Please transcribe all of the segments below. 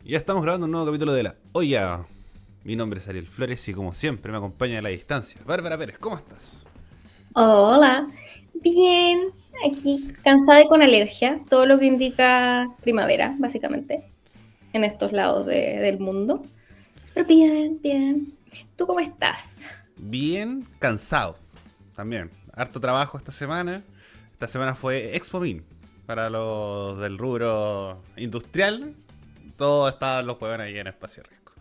Ya estamos grabando un nuevo capítulo de La Olla. Mi nombre es Ariel Flores y como siempre me acompaña a la distancia Bárbara Pérez, ¿cómo estás? Hola, bien, aquí cansada y con alergia, todo lo que indica primavera, básicamente, en estos lados del mundo. Pero bien, bien. ¿Tú cómo estás? Bien cansado. También, harto trabajo esta semana. Esta semana fue ExpoMin. Para los del rubro industrial, todos estaban los huevones ahí en Espacio Riesgo.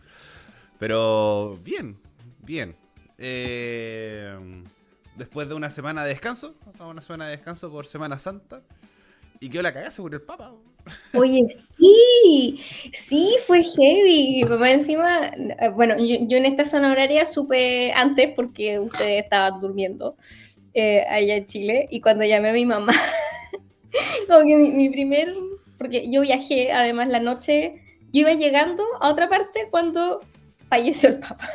Pero bien, bien. Eh, Después de una semana de descanso por Semana Santa, y quedó la cagada, se murió el Papa. Oye, sí, sí, fue heavy. Mi papá encima, bueno, yo en esta zona horaria supe antes porque ustedes estaban durmiendo allá en Chile y cuando llamé a mi mamá, como que mi primer, porque yo viajé además la noche, yo iba llegando a otra parte cuando falleció el papá.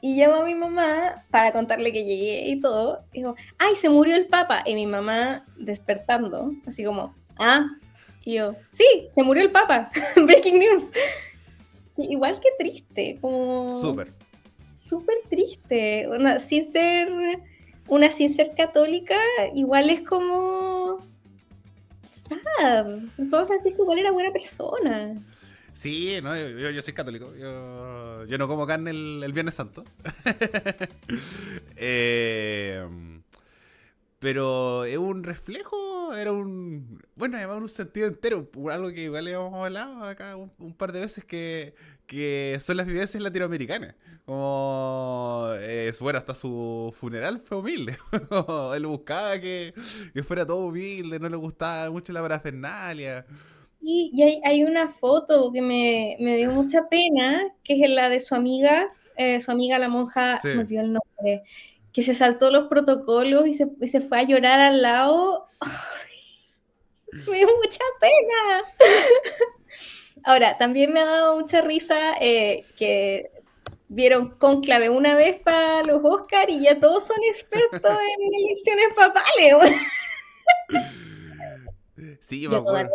Y llamo a mi mamá para contarle que llegué y todo. Y digo, ¡ay, se murió el papa! Y mi mamá despertando, así como, ¿ah? Y yo, sí, se murió el papa. Breaking news. Igual que triste, como Súper. súper triste. Una sin ser católica, igual es como sad. El Papa Francisco igual era buena persona. Sí, no, yo soy católico. Yo no como carne el Viernes Santo. Eh, pero es un reflejo, era un. Bueno, además un sentido entero. Algo que igual hemos hablado acá un par de veces que son las vivencias latinoamericanas. Como. Bueno, hasta su funeral fue humilde. Él buscaba que fuera todo humilde, no le gustaba mucho la parafernalia. Y hay una foto que me dio mucha pena, que es la de su amiga la monja, se me Sí. olvidó el nombre, que se saltó los protocolos y se fue a llorar al lado. Me dio mucha pena. Ahora, también me ha dado mucha risa que vieron Cónclave una vez para los Oscars y ya todos son expertos en elecciones papales. Sí, yo me Yo acuerdo.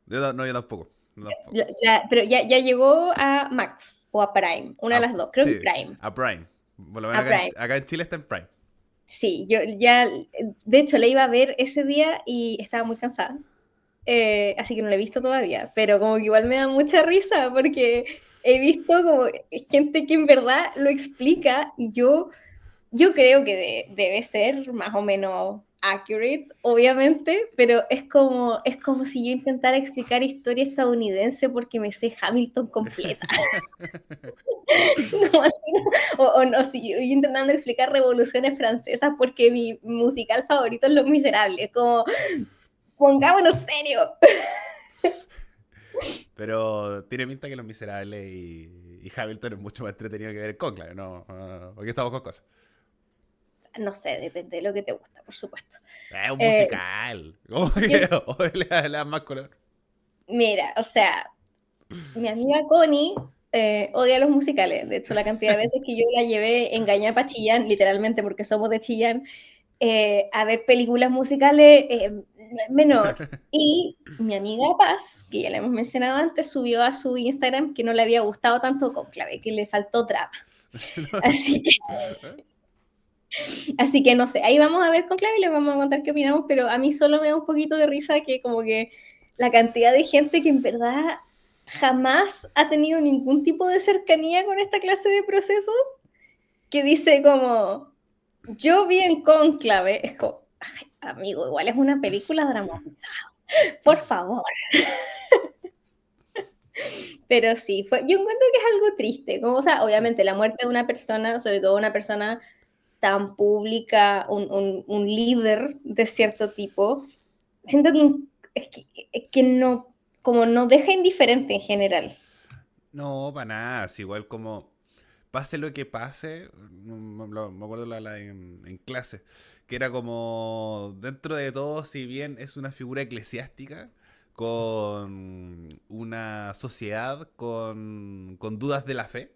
todavía. No, yo tampoco. No tampoco. Pero ya llegó a Max o a Prime, una de las dos, creo que Sí, Prime. a Prime. Por lo menos A Prime. acá en Chile está en Prime. Sí, yo ya, de hecho, la iba a ver ese día y estaba muy cansada, así que no la he visto todavía, pero como que igual me da mucha risa porque he visto como gente que en verdad lo explica y yo creo que debe ser más o menos accurate, obviamente, pero es como si yo intentara explicar historia estadounidense porque me sé Hamilton completa. No, así, o no, si yo intentando explicar revoluciones francesas porque mi musical favorito es Los Miserables, como pongámonos serio. Pero tiene pinta que Los Miserables y Hamilton es mucho más entretenido que ver el Conclave, ¿no? Aquí estamos con cosas. No sé, depende de lo que te gusta, por supuesto. Es un Eh, musical. ¿Cómo yo, que hoy le dan más color? mira, o sea, mi amiga Connie odia los musicales. De hecho, la cantidad de veces que yo la llevé engañada para Chillán, literalmente porque somos de Chillán, a ver películas musicales no es menor. Y mi amiga Paz, que ya la hemos mencionado antes, subió a su Instagram que no le había gustado tanto Cónclave, que le faltó drama. Así que, así que no sé, ahí vamos a ver Cónclave y les vamos a contar qué opinamos, pero a mí solo me da un poquito de risa que como que la cantidad de gente que en verdad jamás ha tenido ningún tipo de cercanía con esta clase de procesos, que dice como, yo vi en Cónclave, es como, ay, amigo, igual es una película dramatizada, por favor. Pero sí, yo encuentro que es algo triste, como, o sea, Sí. obviamente la muerte de una persona, sobre todo una persona tan pública, un líder de cierto tipo, siento que no, como no deja indiferente en general. No, para nada. Es igual como pase lo que pase. Me acuerdo en clase. Que era como, dentro de todo, si bien es una figura eclesiástica, con una sociedad con dudas de la fe.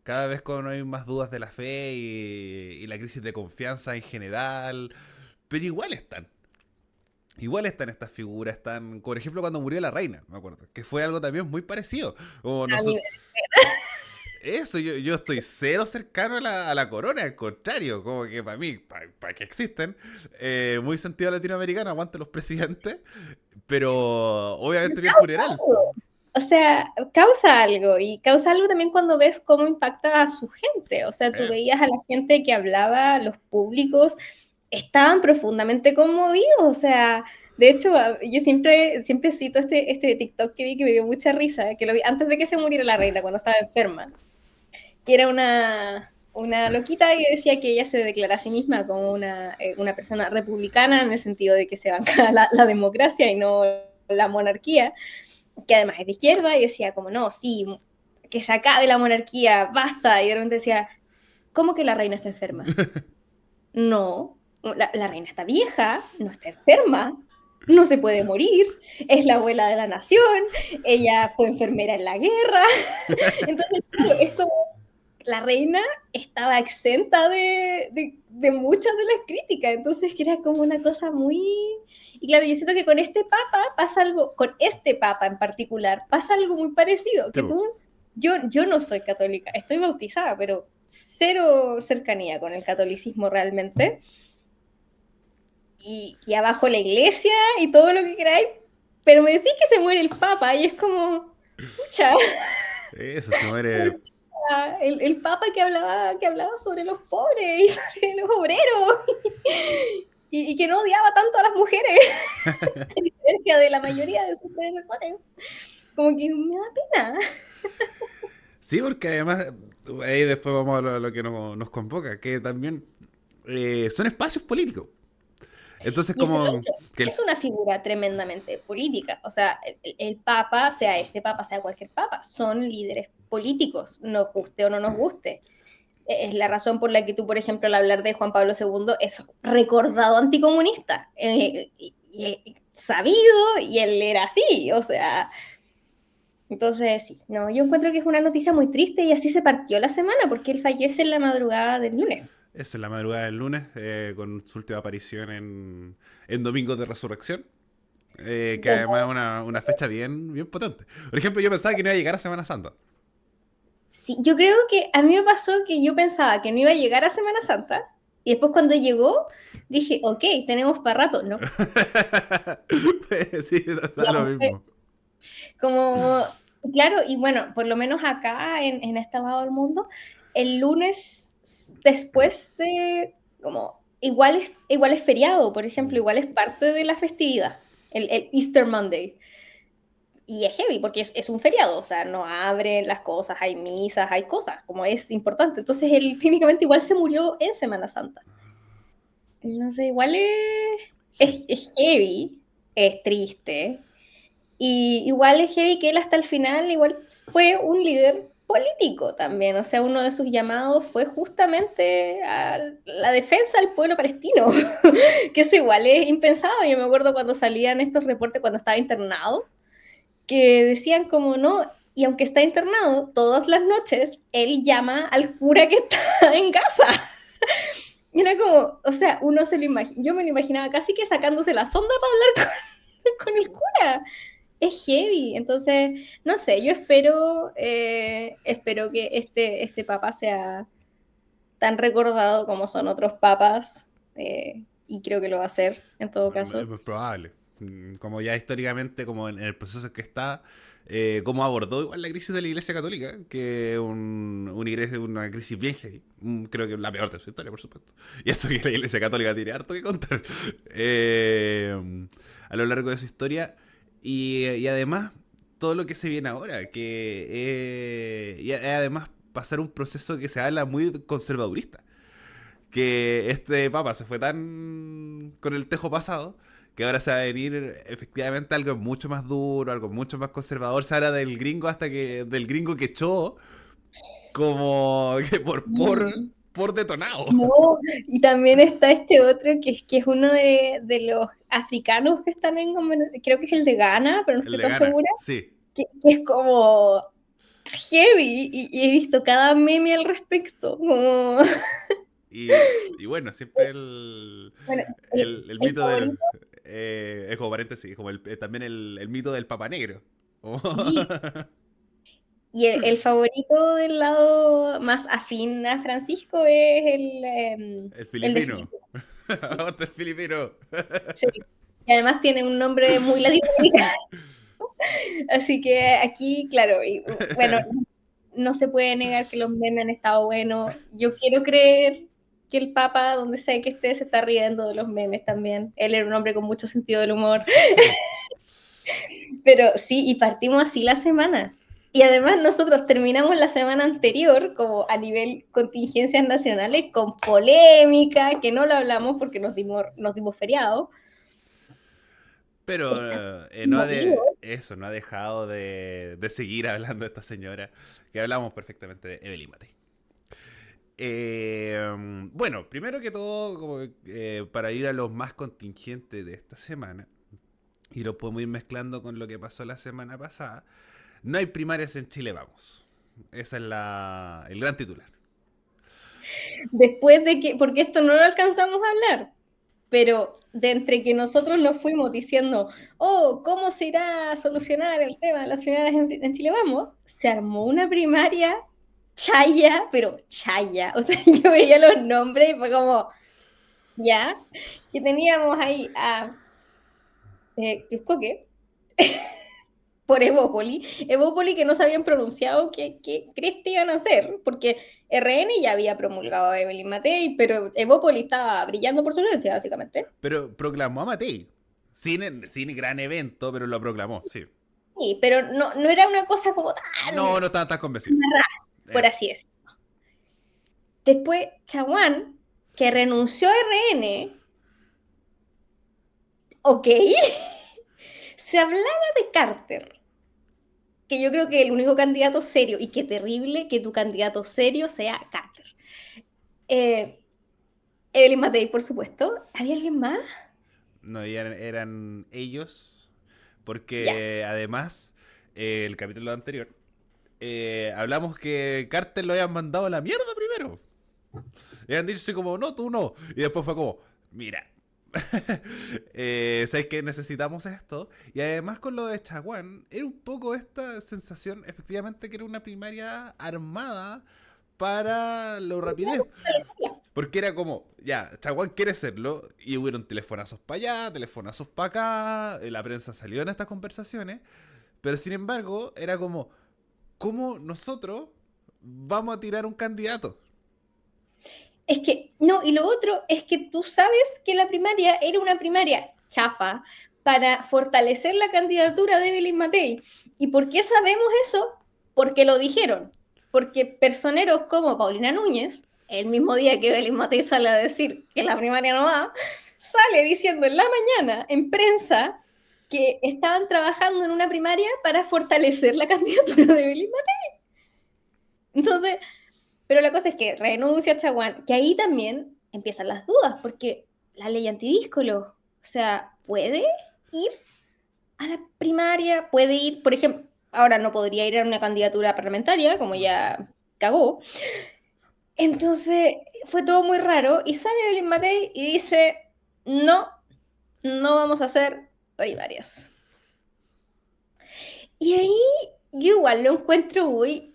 Cada vez cuando hay más dudas de la fe y la crisis de confianza en general, pero igual están. igual están estas figuras, están, por ejemplo, cuando murió la reina, me acuerdo, que fue algo también muy parecido. Como A mí nosotros, eso, yo estoy cero cercano a la corona, al contrario, como que para mí, para que existen, muy sentido latinoamericano, aguante los presidentes, pero obviamente bien funeral. algo. O sea, causa algo y causa algo también cuando ves cómo impacta a su gente. O sea, tú Eh, veías a la gente que hablaba, los públicos estaban profundamente conmovidos. O sea, de hecho, yo siempre cito este TikTok que vi que me dio mucha risa, que lo vi antes de que se muriera la reina, cuando estaba enferma, que era una loquita que decía que ella se declara a sí misma como una persona republicana en el sentido de que se banca la democracia y no la monarquía, que además es de izquierda, y decía como, no, sí, que se acabe la monarquía, basta, y de repente decía, ¿cómo que la reina está enferma? No, la reina está vieja, no está enferma, no se puede morir, es la abuela de la nación, ella fue enfermera en la guerra, entonces claro, es como la reina estaba exenta de muchas de las críticas, entonces que era como una cosa muy... Y claro, yo siento que con este papa pasa algo, con este papa en particular, pasa algo muy parecido, sí, que po. tú, yo no soy católica, estoy bautizada, pero cero cercanía con el catolicismo realmente, y abajo la iglesia y todo lo que queráis, pero me decís que se muere el papa y es como, pucha, Eso se muere. el papa que hablaba sobre los pobres y sobre los obreros y que no odiaba tanto a las mujeres, a diferencia de la mayoría de sus predecesores. Como que me da pena. Sí, porque además, ahí después vamos a lo que nos convoca, que también son espacios políticos. Entonces, Y eso es lo como otro. que Es una figura tremendamente política. O sea, el papa, sea este papa, sea cualquier papa, son líderes políticos, nos guste o no nos guste. Es la razón por la que tú, por ejemplo, al hablar de Juan Pablo II, es recordado anticomunista. Sabido, y él era así, o sea. Entonces, sí, no, yo encuentro que es una noticia muy triste y así se partió la semana porque él fallece en la madrugada del lunes. es en la madrugada del lunes, con su última aparición en Domingo de Resurrección, que además es Total. una fecha bien potente. Por ejemplo, yo pensaba que no iba a llegar a Semana Santa. Sí, yo creo que a mí me pasó que yo pensaba que no iba a llegar a Semana Santa y después cuando llegó dije, ok, tenemos para rato, ¿no? Sí, da lo Digamos, mismo. como, claro, y bueno, por lo menos acá en este lado del mundo, el lunes después de, como, igual es feriado, por ejemplo, igual es parte de la festividad, el Easter Monday. Y es heavy porque es un feriado, o sea, no abren las cosas, hay misas, hay cosas, como es importante. Entonces él técnicamente igual se murió en Semana Santa. No sé, igual Heavy. es heavy, es triste. Y igual es heavy que él hasta el final igual fue un líder político también. O sea, uno de sus llamados fue justamente a la defensa del pueblo palestino, que eso igual es impensado. Yo me acuerdo cuando salían estos reportes cuando estaba internado que decían como no, y aunque está internado, todas las noches él llama al cura que está en casa. Y era como, o sea, uno se lo imagina, yo me lo imaginaba casi que sacándose la sonda para hablar con el cura. Es heavy, entonces, no sé, yo espero que este papa sea tan recordado como son otros papas, y creo que lo va a ser en todo Es caso. muy probable. Como ya históricamente, como en el proceso en que está, cómo abordó igual la crisis de la Iglesia Católica, que es una crisis bien heavy. Creo que es la peor de su historia, por supuesto. Y eso que la Iglesia Católica tiene harto que contar a lo largo de su historia. Y además, todo lo que se viene ahora, y además pasar un proceso que se habla muy conservadurista, que este papa se fue tan con el tejo pasado que ahora se va a venir efectivamente algo mucho más duro, algo mucho más conservador. Se habla del gringo hasta que del gringo que echó como que Sí. por detonado. No, y también está este otro que es uno de los africanos que están creo que es el de Ghana, pero no El estoy de tan gana, segura, sí. que es como heavy y he visto cada meme al respecto. Y bueno, siempre Bueno, el el mito favorito, Es como paréntesis, como también el mito del Papa Negro. Como- Sí. Y el favorito del lado más afín a Francisco es el el de filipino. Filipe. Sí, Aguanta el filipino. sí. Y además tiene un nombre muy latinoamericano. Así que aquí, claro, y, bueno, no se puede negar que los memes han estado buenos. Yo quiero creer que el Papa, donde sea que esté, se está riendo de los memes también. Él era un hombre con mucho sentido del humor. Sí. Pero sí, y partimos así la semana. Y además nosotros terminamos la semana anterior, como a nivel contingencias nacionales, con polémica, que no lo hablamos porque nos dimos feriado. Está Pero movido. eso, no ha dejado de seguir hablando de esta señora, que hablamos perfectamente de Evelyn Matei. Bueno, primero que todo, como, para ir a los más contingentes de esta semana, y lo podemos ir mezclando con lo que pasó la semana pasada, no hay primarias en Chile, vamos. Ese es el gran titular. Después de que, porque esto no lo alcanzamos a hablar, pero de entre que nosotros nos fuimos diciendo, oh, ¿cómo se irá a solucionar el tema de las señoras en Chile Vamos? Se armó una primaria chaya, pero chaya. O sea, yo veía los nombres y fue como, ya, que teníamos ahí a Cruzcoque por Evópoli que no sabían pronunciado qué creste iban a hacer, porque RN ya había promulgado a Evelyn Matei, pero Evópoli estaba brillando por su ausencia, básicamente. Pero proclamó a Matei. Sin gran evento, pero lo proclamó, sí. Sí, pero no era una cosa como No, tan no estaban tan convencidos. por Eso. así decirlo. Después, Chaguán, que renunció a RN, ok, se hablaba de Carter, que yo creo que el único candidato serio, y qué terrible que tu candidato serio sea Carter. Eh, Evelyn Matei, por supuesto. ¿Había alguien más? No, eran ellos, Ya. porque además, el capítulo anterior, hablamos que Carter lo habían mandado a la mierda primero. Y habían dicho así como, no, tú no. Y después fue como, mira, ¿sabes que necesitamos esto? Y además con lo de Chaguán, era un poco esta sensación, efectivamente, que era una primaria armada para lo rapidez. Porque era como, ya, Chaguán quiere serlo, y hubieron telefonazos para allá, telefonazos para acá, la prensa salió en estas conversaciones, pero sin embargo, era como, ¿cómo nosotros vamos a tirar un candidato? Es que, no, y lo otro es que tú sabes que la primaria era una primaria chafa para fortalecer la candidatura de Evelyn Matei. ¿Y por qué sabemos eso? Porque lo dijeron. Porque personeros como Paulina Núñez, el mismo día que Evelyn Matei sale a decir que la primaria no va, sale diciendo en la mañana en prensa que estaban trabajando en una primaria para fortalecer la candidatura de Evelyn Matei. Entonces, pero la cosa es que renuncia a Chaguán, que ahí también empiezan las dudas, porque la ley antidíscolo, o sea, ¿puede ir a la primaria? ¿Puede ir, por ejemplo, ahora no podría ir a una candidatura parlamentaria, como ya cagó? Entonces, fue todo muy raro, y sale Evelyn Matei y dice, no, no vamos a hacer primarias. Y ahí yo igual lo encuentro muy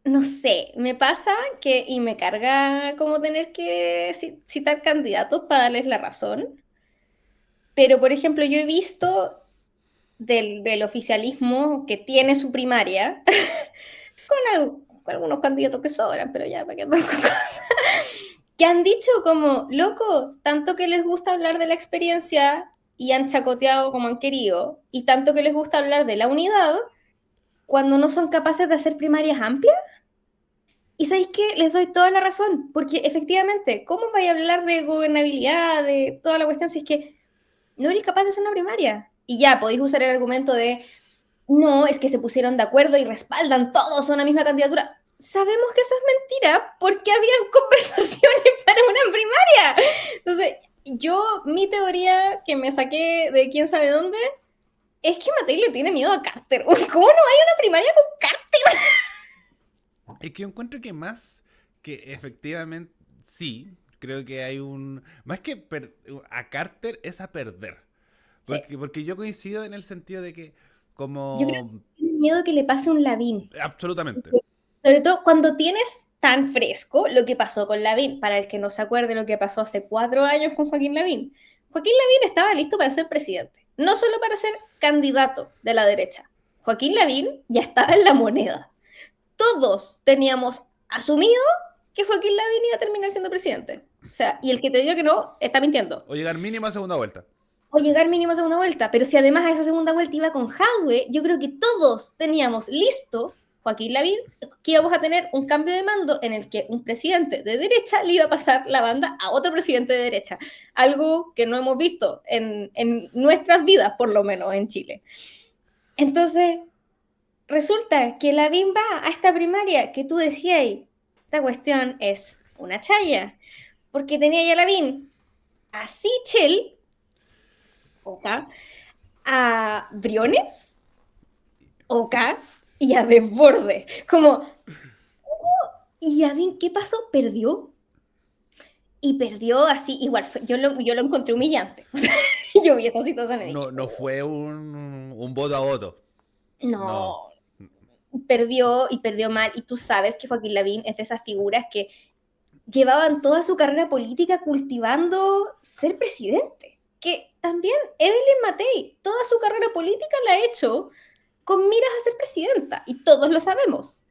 no sé, me pasa que, y me carga como tener que citar candidatos para darles la razón, pero por ejemplo yo he visto del oficialismo que tiene su primaria, con algunos candidatos que sobran, pero ya, para que andar con cosas, que han dicho como, loco, tanto que les gusta hablar de la experiencia y han chacoteado como han querido, y tanto que les gusta hablar de la unidad, cuando no son capaces de hacer primarias amplias. Y sabéis que les doy toda la razón, porque efectivamente, ¿cómo vais a hablar de gobernabilidad, de toda la cuestión, si es que no eres capaz de hacer una primaria? Y ya, podéis usar el argumento de, no, es que se pusieron de acuerdo y respaldan todos una misma candidatura. Sabemos que eso es mentira, porque habían conversaciones para una primaria. Entonces, mi teoría que me saqué de quién sabe dónde, es que Matei le tiene miedo a Carter. ¿Cómo no hay una primaria con Carter? Es que yo encuentro que más que efectivamente sí, creo que hay un... Más que a Carter es a perder. Sí. Porque yo coincido en el sentido de que Yo creo como... que tiene miedo que le pase un Lavín. Absolutamente. Sobre todo cuando tienes tan fresco lo que pasó con Lavín. Para el que no se acuerde lo que pasó hace 4 años con Joaquín Lavín. Joaquín Lavín estaba listo para ser presidente. No solo para ser candidato de la derecha. Joaquín Lavín ya estaba en La Moneda. Todos teníamos asumido que Joaquín Lavín iba a terminar siendo presidente. O sea, y el que te diga que no, está mintiendo. O llegar mínimo a segunda vuelta. O llegar mínimo a segunda vuelta. Pero si además a esa segunda vuelta iba con Jadwe, yo creo que todos teníamos listo, Joaquín Lavín, que íbamos a tener un cambio de mando en el que un presidente de derecha le iba a pasar la banda a otro presidente de derecha. Algo que no hemos visto en nuestras vidas, por lo menos en Chile. Entonces, resulta que Lavín va a esta primaria que tú decías, esta cuestión es una chaya, porque tenía ya Lavín a Sichel, ¿ok?, a Briones, ¿ok?, y a Desborde. Como, ¿y Lavín qué pasó? Perdió. Y perdió así, igual, yo lo encontré humillante. O sea, yo vi esa situación y dije, No fue un voto a voto. No. no, perdió y perdió mal. Y tú sabes que Joaquín Lavín es de esas figuras que llevaban toda su carrera política cultivando ser presidente. Que también Evelyn Matei, toda su carrera política la ha hecho con miras a ser presidenta, y todos lo sabemos.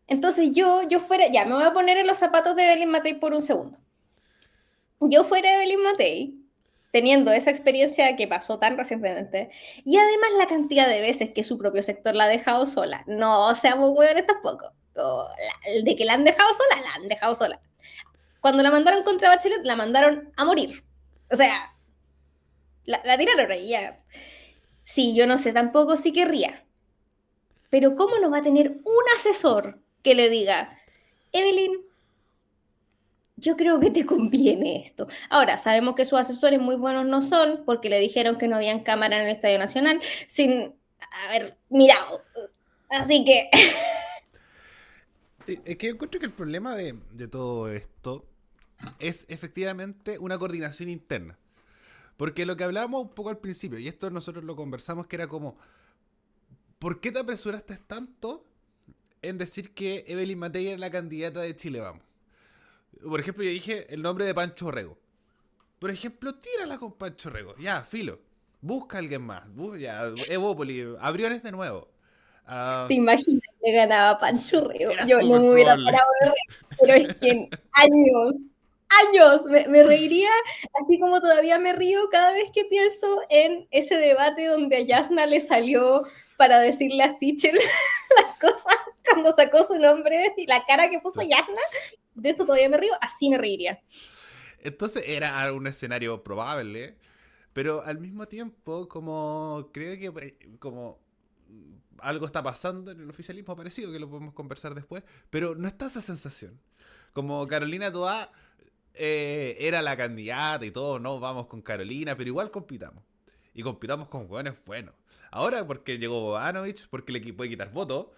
Entonces yo fuera, ya me voy a poner en los zapatos de Evelyn Matei por un segundo. Yo fuera Evelyn Matei, teniendo esa experiencia que pasó tan recientemente, y además la cantidad de veces que su propio sector la ha dejado sola. No seamos hueones tampoco. De que la han dejado sola, la han dejado sola. Cuando la mandaron contra Bachelet, la mandaron a morir. O sea, la tiraron ahí ya. Sí, yo no sé, tampoco sí querría. Pero ¿cómo no va a tener un asesor que le diga, Evelyn, yo creo que te conviene esto? Ahora, sabemos que sus asesores muy buenos no son, porque le dijeron que no habían cámara en el Estadio Nacional, sin haber mirado. Así que... Es que yo encuentro que el problema de todo esto es efectivamente una coordinación interna. Porque lo que hablábamos un poco al principio, y esto nosotros lo conversamos, que era como, ¿por qué te apresuraste tanto en decir que Evelyn Matei era la candidata de Chile Vamos? Por ejemplo, yo dije el nombre de Pancho Rego. Por ejemplo, tírala con Pancho Rego. Ya, filo. Busca a alguien más. Ya, Evópoli, Abriones de nuevo. ¿Te Ah, imaginas que ganaba Panchurreo? era Yo no súper me hubiera probable. parado de reír, pero es que en años, me reiría, así como todavía me río cada vez que pienso en ese debate donde a Yasna le salió para decirle a Sichel las cosas cuando sacó su nombre y la cara que puso Yasna. De eso todavía me río, así me reiría. Entonces era un escenario probable, pero al mismo tiempo, como creo que como algo está pasando en el oficialismo parecido, que lo podemos conversar después, pero no está esa sensación. Como Carolina Toá era la candidata y todo, no, vamos con Carolina, pero igual compitamos. Y compitamos con hueones buenos. Ahora porque llegó Bogdanovich, porque le puede quitar votos,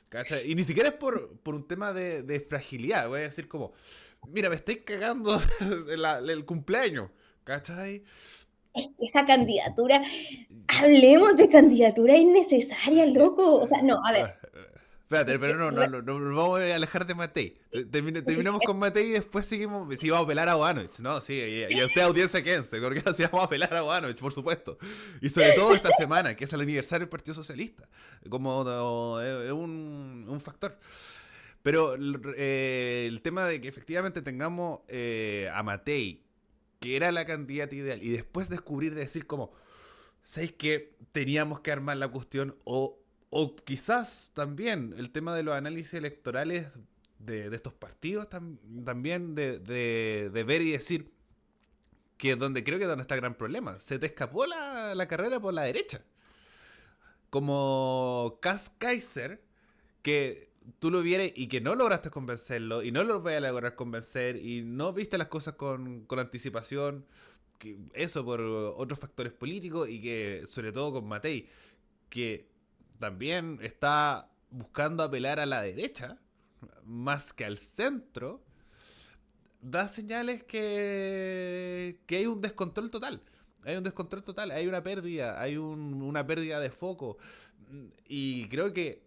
¿cachai? Y ni siquiera es por un tema de fragilidad, voy a decir como, mira, me estáis cagando el cumpleaños, ¿cachai? Es que esa candidatura, hablemos de candidatura innecesaria, loco. O sea, no, a ver. Espérate, Es pero que, no vamos a alejar de Matei. sí, sí, Terminamos con Matei y después seguimos. Si vamos a pelar a Wanovich, ¿no? Sí, y a usted, audiencia, quédense, porque así vamos a pelar a Wanovich, por supuesto. Y sobre todo esta semana, que es el aniversario del Partido Socialista. Como es un factor. Pero el tema de que efectivamente tengamos a Matei, que era la candidata ideal, y después descubrir, decir como, ¿sabéis que teníamos que armar la cuestión? O quizás también el tema de los análisis electorales de estos partidos también de ver y decir que donde creo que es donde está el gran problema. Se te escapó la carrera por la derecha. Como Cass Kaiser, que tú lo vieras y que no lograste convencerlo y no lo voy a lograr convencer y no viste las cosas con anticipación, que eso por otros factores políticos y que sobre todo con Matei, que también está buscando apelar a la derecha más que al centro, da señales que hay un descontrol total. Hay un descontrol total, hay una pérdida, una pérdida de foco. Y creo que,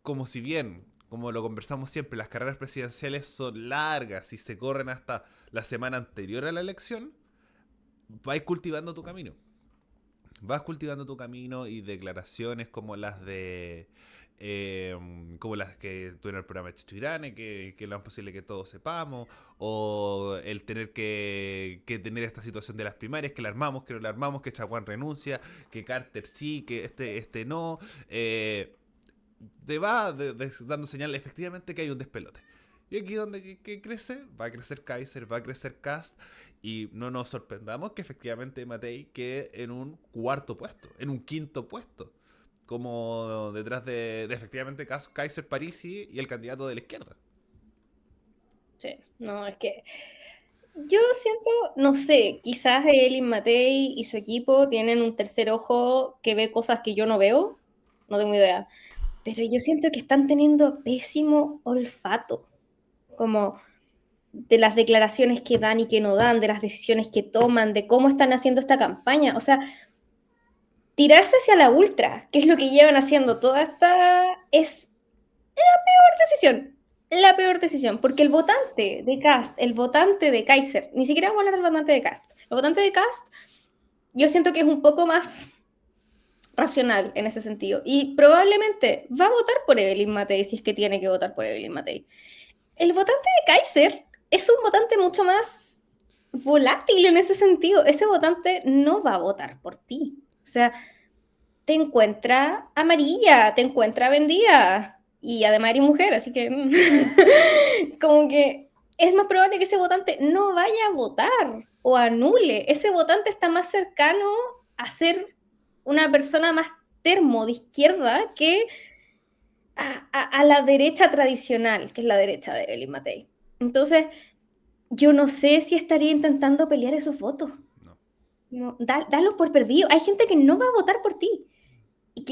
como si bien, como lo conversamos siempre, las carreras presidenciales son largas y se corren hasta la semana anterior a la elección, vais cultivando tu camino. Vas cultivando tu camino y declaraciones como las de como las que tú en el programa de Chichirane, que lo más posible que todos sepamos, o el tener que tener esta situación de las primarias, que la armamos, que no la armamos, que Chaguán renuncia, que Carter sí, que este no. Te va dando señal efectivamente que hay un despelote. Y aquí donde que crece, va a crecer Kaiser, va a crecer Cast, y no nos sorprendamos que efectivamente Matei quede en un cuarto puesto, en un quinto puesto, como detrás de efectivamente Kaiser Parisi y el candidato de la izquierda. Sí, no, es que yo siento, no sé, quizás Elin Matei y su equipo tienen un tercer ojo que ve cosas que yo no veo, no tengo idea, pero yo siento que están teniendo pésimo olfato, como de las declaraciones que dan y que no dan, de las decisiones que toman, de cómo están haciendo esta campaña, o sea, tirarse hacia la ultra, que es lo que llevan haciendo toda esta, es decisión, la peor decisión, porque el votante de Cast, el votante de Kaiser, ni siquiera vamos a hablar del votante de Cast, el votante de Cast, yo siento que es un poco más racional en ese sentido, y probablemente va a votar por Evelyn Matei si es que tiene que votar por Evelyn Matei. El votante de Kaiser es un votante mucho más volátil en ese sentido, ese votante no va a votar por ti, o sea, te encuentra amarilla, te encuentra vendida. Y además eres mujer, así que como que es más probable que ese votante no vaya a votar o anule. Ese votante está más cercano a ser una persona más termo de izquierda que a la derecha tradicional, que es la derecha de Evelyn Matei. Entonces, yo no sé si estaría intentando pelear esos votos. No. No, dalo por perdido. Hay gente que no va a votar por ti y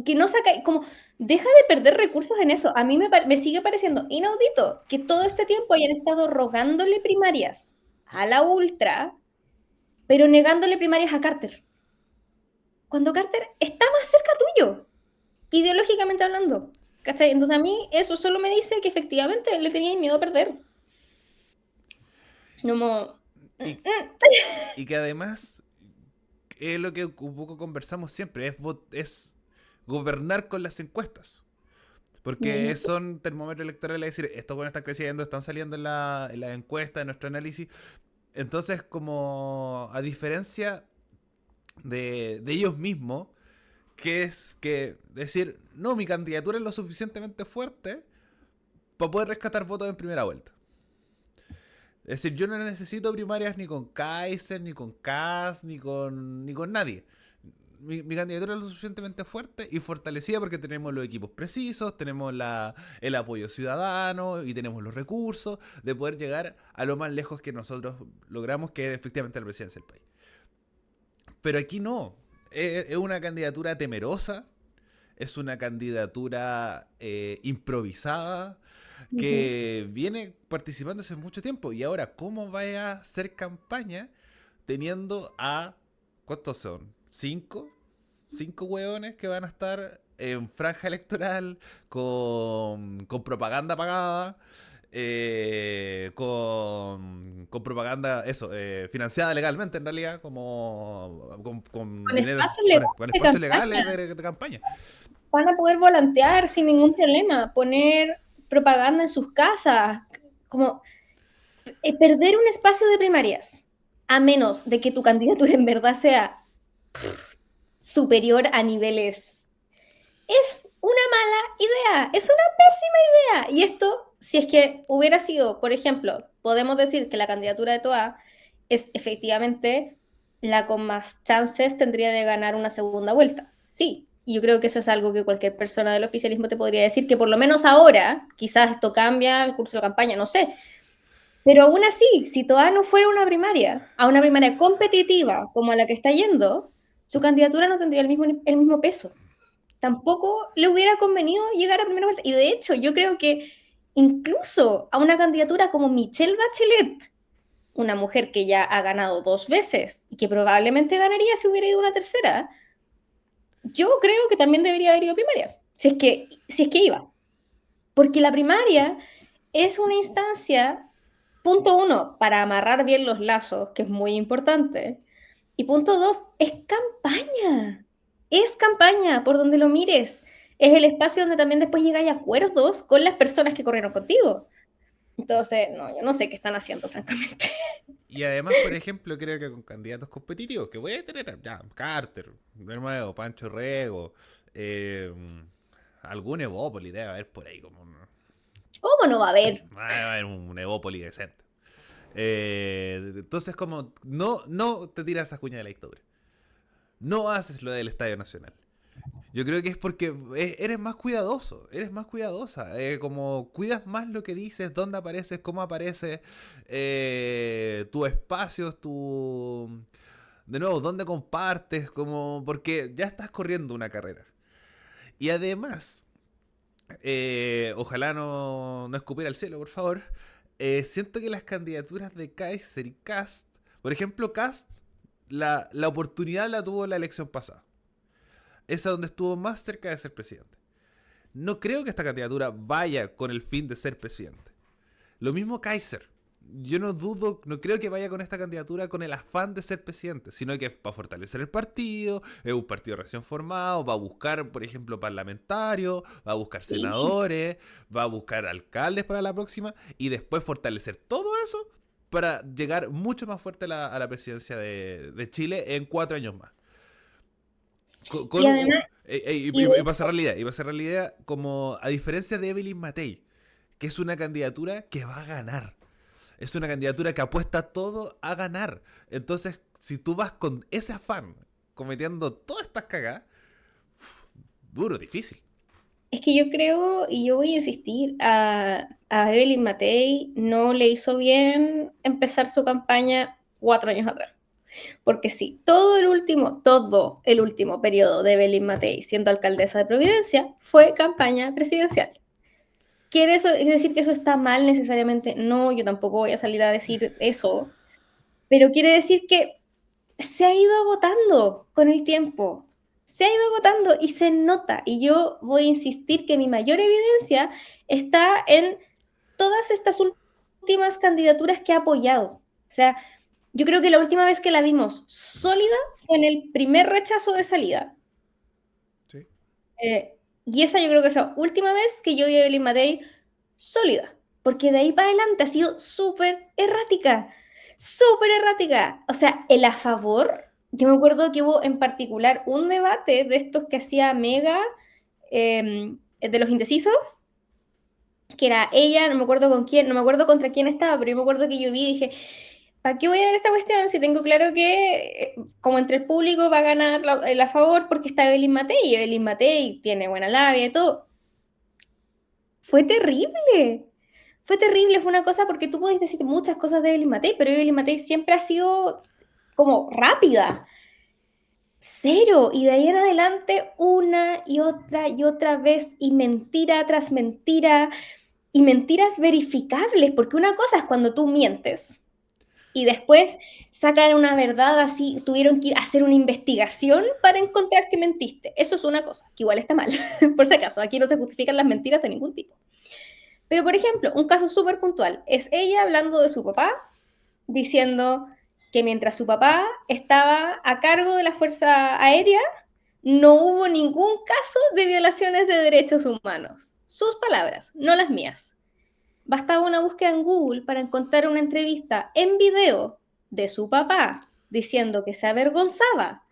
que no saca, como, deja de perder recursos en eso. A mí me sigue pareciendo inaudito que todo este tiempo hayan estado rogándole primarias a la ultra, pero negándole primarias a Carter. Cuando Carter está más cerca tuyo, ideológicamente hablando. ¿Cachai? Entonces a mí eso solo me dice que efectivamente le tenía miedo a perder. Como... Y, y que además es lo que un poco conversamos siempre, es gobernar con las encuestas. Porque son termómetros electorales, es decir, estos buenos están creciendo, están saliendo en la encuesta, en nuestro análisis. Entonces, como a diferencia de ellos mismos, que es que decir, no, mi candidatura es lo suficientemente fuerte para poder rescatar votos en primera vuelta. Es decir, yo no necesito primarias ni con Kaiser, ni con Kass, ni con nadie. Mi candidatura es lo suficientemente fuerte y fortalecida porque tenemos los equipos precisos, tenemos el apoyo ciudadano y tenemos los recursos de poder llegar a lo más lejos que nosotros logramos, que es efectivamente la presidencia del país. Pero aquí no. Es una candidatura temerosa, es una candidatura improvisada, que viene participando hace mucho tiempo. Y ahora, ¿cómo vaya a hacer campaña teniendo a... ¿Cuántos son? ¿Cinco? ¿Cinco hueones que van a estar en franja electoral con propaganda pagada? Con propaganda, eso, financiada legalmente en realidad, como con Con dinero, espacios legales con de espacios legales campaña. de campaña. Van a poder volantear sin ningún problema, poner propaganda en sus casas, como perder un espacio de primarias, a menos de que tu candidatura en verdad sea superior a niveles. Es una mala idea, es una pésima idea. Y esto, si es que hubiera sido, por ejemplo, podemos decir que la candidatura de Toa es efectivamente la con más chances tendría de ganar una segunda vuelta. Sí, y yo creo que eso es algo que cualquier persona del oficialismo te podría decir, que por lo menos ahora, quizás esto cambia el curso de la campaña, no sé, pero aún así, si Toa no fuera a una primaria competitiva como a la que está yendo, su candidatura no tendría el mismo peso. Tampoco le hubiera convenido llegar a primera vuelta. Y de hecho, yo creo que incluso a una candidatura como Michelle Bachelet, una mujer que ya ha ganado 2 veces y que probablemente ganaría si hubiera ido una tercera, yo creo que también debería haber ido a primaria, si es que iba. Porque la primaria es una instancia, punto uno, para amarrar bien los lazos, que es muy importante. Y punto dos, es campaña. Es campaña, por donde lo mires. Es el espacio donde también después llegáis a acuerdos con las personas que corrieron contigo. Entonces, no, yo no sé qué están haciendo, francamente. Y además, por ejemplo, creo que con candidatos competitivos, que voy a tener ya Carter, de nuevo, Pancho Rego, eh, algún Evópoli debe haber por ahí, como ¿Cómo no va a haber? va a haber un Evópoli decente. Entonces, como, no te tiras esa cuña de la dictadura. No haces lo del Estadio Nacional. Yo creo que es porque eres más cuidadoso, eres más cuidadosa. Como cuidas más lo que dices, dónde apareces, cómo apareces, tus espacios, de nuevo, dónde compartes, como porque ya estás corriendo una carrera. Y además, ojalá no escupir al cielo, por favor. Siento que las candidaturas de Kaiser y Cast, por ejemplo, Cast, la oportunidad la tuvo la elección pasada. Esa donde estuvo más cerca de ser presidente. No creo que esta candidatura vaya con el fin de ser presidente. Lo mismo Kaiser. Yo no dudo, no creo que vaya con esta candidatura con el afán de ser presidente, sino que es para fortalecer el partido, es un partido recién formado, va a buscar, por ejemplo, parlamentarios, va a buscar Sí. senadores, va a buscar alcaldes para la próxima y después fortalecer todo eso para llegar mucho más fuerte a la presidencia de Chile en 4 años más. Y además, y de Y para hecho, cerrar la idea, como a diferencia de Evelyn Matei, que es una candidatura que va a ganar. Es una candidatura que apuesta todo a ganar. Entonces, si tú vas con ese afán, cometiendo todas estas cagadas, duro, difícil. es que yo creo, y yo voy a insistir, a Evelyn Matei no le hizo bien empezar su campaña 4 años atrás. Porque sí, todo el último periodo de Evelyn Matei siendo alcaldesa de Providencia fue campaña presidencial. ¿Quiere eso es decir que eso está mal necesariamente? No, yo tampoco voy a salir a decir eso, pero quiere decir que se ha ido agotando con el tiempo. Se ha ido agotando y se nota. Y yo voy a insistir que mi mayor evidencia está en todas estas últimas candidaturas que ha apoyado. O sea, yo creo que la última vez que la vimos sólida fue en el primer rechazo de salida. Sí. Y esa yo creo que es la última vez que yo vi a Evelyn Matei sólida. Porque de ahí para adelante ha sido súper errática. Súper errática. O sea, el a favor, yo me acuerdo que hubo en particular un debate de estos que hacía Mega, de los indecisos, que era ella, no me acuerdo con quién, no me acuerdo contra quién estaba, pero yo me acuerdo que yo vi y dije, ¿para qué voy a ver esta cuestión si tengo claro que como entre el público va a ganar el a favor porque está Evelyn Matei y Evelyn Matei tiene buena labia y todo? Fue terrible. Fue terrible, fue una cosa porque tú puedes decir muchas cosas de Evelyn Matei, pero Evelyn Matei siempre ha sido como rápida. Cero. Y de ahí en adelante y otra vez y mentira tras mentira y mentiras verificables, porque una cosa es cuando tú mientes y después sacan una verdad así, tuvieron que hacer una investigación para encontrar que mentiste. Eso es una cosa, que igual está mal, por si acaso, aquí no se justifican las mentiras de ningún tipo. Pero, por ejemplo, un caso súper puntual es ella hablando de su papá, diciendo que mientras su papá estaba a cargo de la Fuerza Aérea, no hubo ningún caso de violaciones de derechos humanos. Sus palabras, no las mías. Bastaba una búsqueda en Google para encontrar una entrevista en video de su papá diciendo que se avergonzaba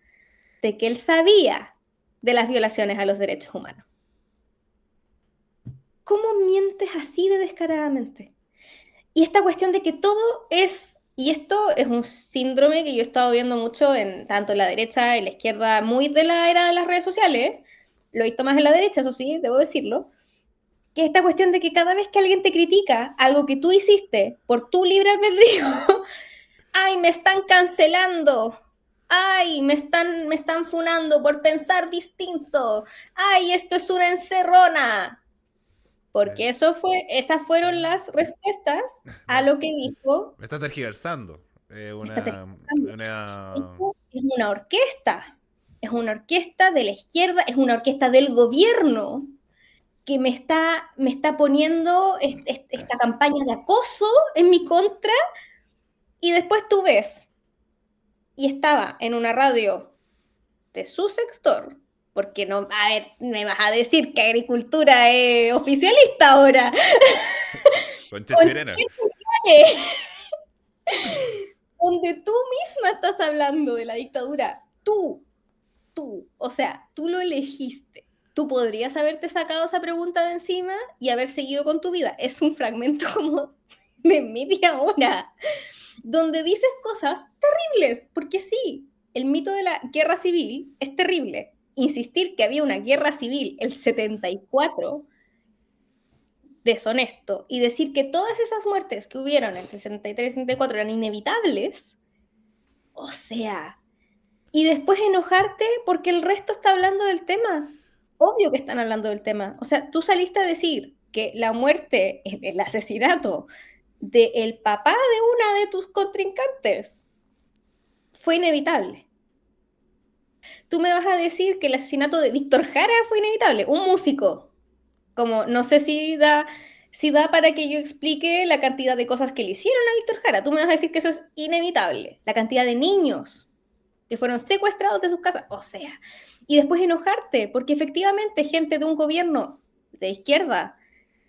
de que él sabía de las violaciones a los derechos humanos. ¿Cómo mientes así de descaradamente? Y esta cuestión de que todo es, y esto es un síndrome que yo he estado viendo mucho en tanto en la derecha y en la izquierda, muy de la era de las redes sociales, lo he visto más en la derecha, eso sí, debo decirlo, que esta cuestión de que cada vez que alguien te critica algo que tú hiciste por tu libre albedrío, ay, me están cancelando, ay, me están funando por pensar distinto, ay, esto es una encerrona. Porque esas fueron las respuestas a Me, lo que dijo me está tergiversando. esta Una, televisión. una... Esto es una orquesta de la izquierda, es una orquesta del gobierno que me está poniendo esta campaña de acoso en mi contra y después tú ves, y estaba en una radio de su sector, porque no, a ver, me vas a decir que agricultura es oficialista ahora. Concha chilena. Conchetumare, donde tú misma estás hablando de la dictadura, o sea, tú lo elegiste. Tú podrías haberte sacado esa pregunta de encima y haber seguido con tu vida. Es un fragmento como de media hora, donde dices cosas terribles, porque sí, el mito de la guerra civil es terrible. Insistir que había una guerra civil el 74, deshonesto, y decir que todas esas muertes que hubieron entre el 73 y el 74 eran inevitables, o sea, y después enojarte porque el resto está hablando del tema. Obvio que están hablando del tema. O sea, tú saliste a decir que la muerte, el asesinato del papá de una de tus contrincantes fue inevitable. Tú me vas a decir que el asesinato de Víctor Jara fue inevitable, un músico. Como no sé si da para que yo explique la cantidad de cosas que le hicieron a Víctor Jara. Tú me vas a decir que eso es inevitable. La cantidad de niños que fueron secuestrados de sus casas. O sea, y después enojarte, porque efectivamente gente de un gobierno de izquierda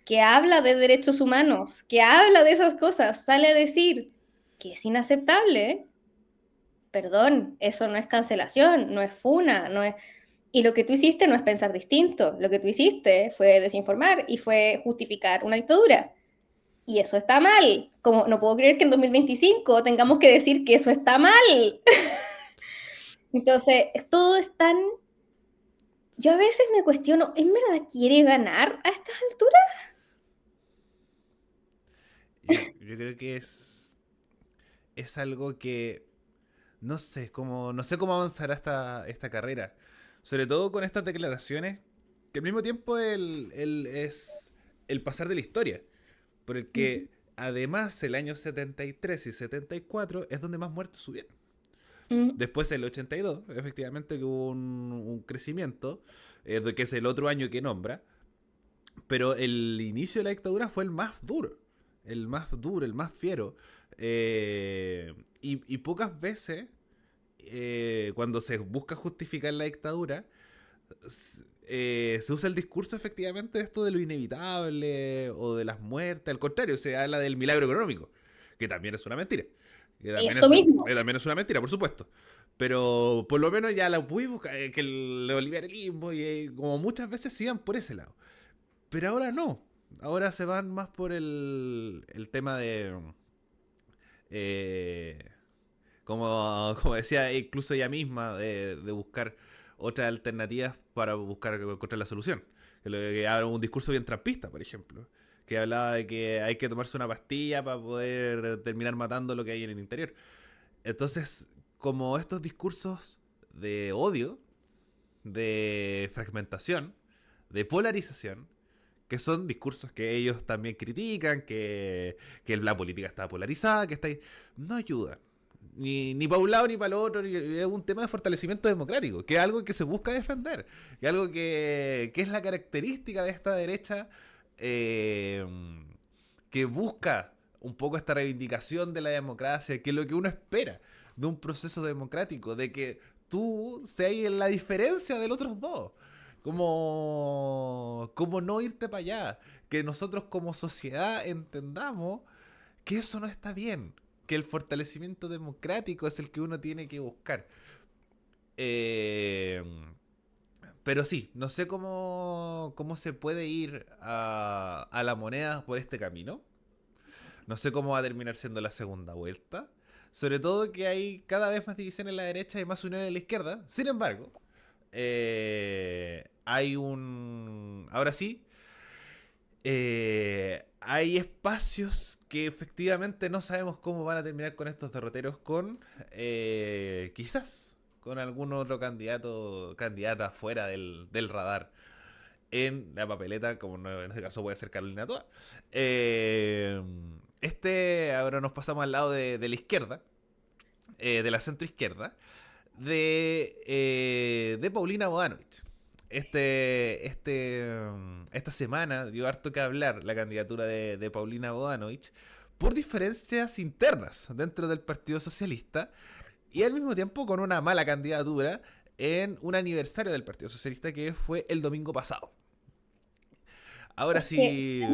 que habla de derechos humanos, que habla de esas cosas, sale a decir que es inaceptable, ¿eh? Perdón, eso no es cancelación, no es funa, no es... Y lo que tú hiciste no es pensar distinto, lo que tú hiciste fue desinformar y fue justificar una dictadura. Y eso está mal. Como no puedo creer que en 2025 tengamos que decir que eso está mal. Entonces, todo es tan... Yo a veces me cuestiono, ¿en verdad quiere ganar a estas alturas? Yo creo que es algo que no sé cómo avanzará esta carrera. Sobre todo con estas declaraciones, que al mismo tiempo es el pasar de la historia. Por el Ujú. que además el año 73 y 74 es donde más muertes hubieron. Mm, Después el 82, efectivamente que hubo un crecimiento, que es el otro año que nombra, pero el inicio de la dictadura fue el más fiero. Y pocas veces, cuando se busca justificar la dictadura, se usa el discurso efectivamente de esto de lo inevitable o de las muertes. Al contrario, se habla del milagro económico, que también es una mentira. eso mismo. Que también es una mentira, por supuesto. Pero por lo menos ya la pudimos, que el oliviarismo y como muchas veces se iban por ese lado. Pero ahora no. Ahora se van más por el tema de... eh, como decía incluso ella misma, de buscar otras alternativas para buscar encontrar la solución. Que habla un discurso bien trampista, por ejemplo. Que hablaba de que hay que tomarse una pastilla para poder terminar matando lo que hay en el interior. Entonces, como estos discursos de odio, de fragmentación, de polarización, que son discursos que ellos también critican, que la política está polarizada, que está ahí, no ayudan. Ni para un lado ni para el otro, es un tema de fortalecimiento democrático, que es algo que se busca defender, que es algo que es la característica de esta derecha, eh, que busca un poco esta reivindicación de la democracia, que es lo que uno espera de un proceso democrático, de que tú seas la diferencia de los otros dos. Como no irte para allá. Que nosotros como sociedad entendamos que eso no está bien. Que el fortalecimiento democrático es el que uno tiene que buscar. Eh, pero sí, no sé cómo se puede ir a la moneda por este camino. No sé cómo va a terminar siendo la segunda vuelta. Sobre todo que hay cada vez más división en la derecha y más unión en la izquierda. Sin embargo, hay un... Ahora sí, hay espacios que efectivamente no sabemos cómo van a terminar con estos derroteros con quizás con algún otro candidata fuera del radar. en la papeleta, como en este caso puede ser Carolina Toa. Ahora nos pasamos al lado de la izquierda, de la centroizquierda, de Paulina Bodanovich. Esta semana dio harto que hablar la candidatura de Paulina Bodanovich por diferencias internas dentro del Partido Socialista y al mismo tiempo con una mala candidatura en un aniversario del Partido Socialista que fue el domingo pasado. Ahora Es que,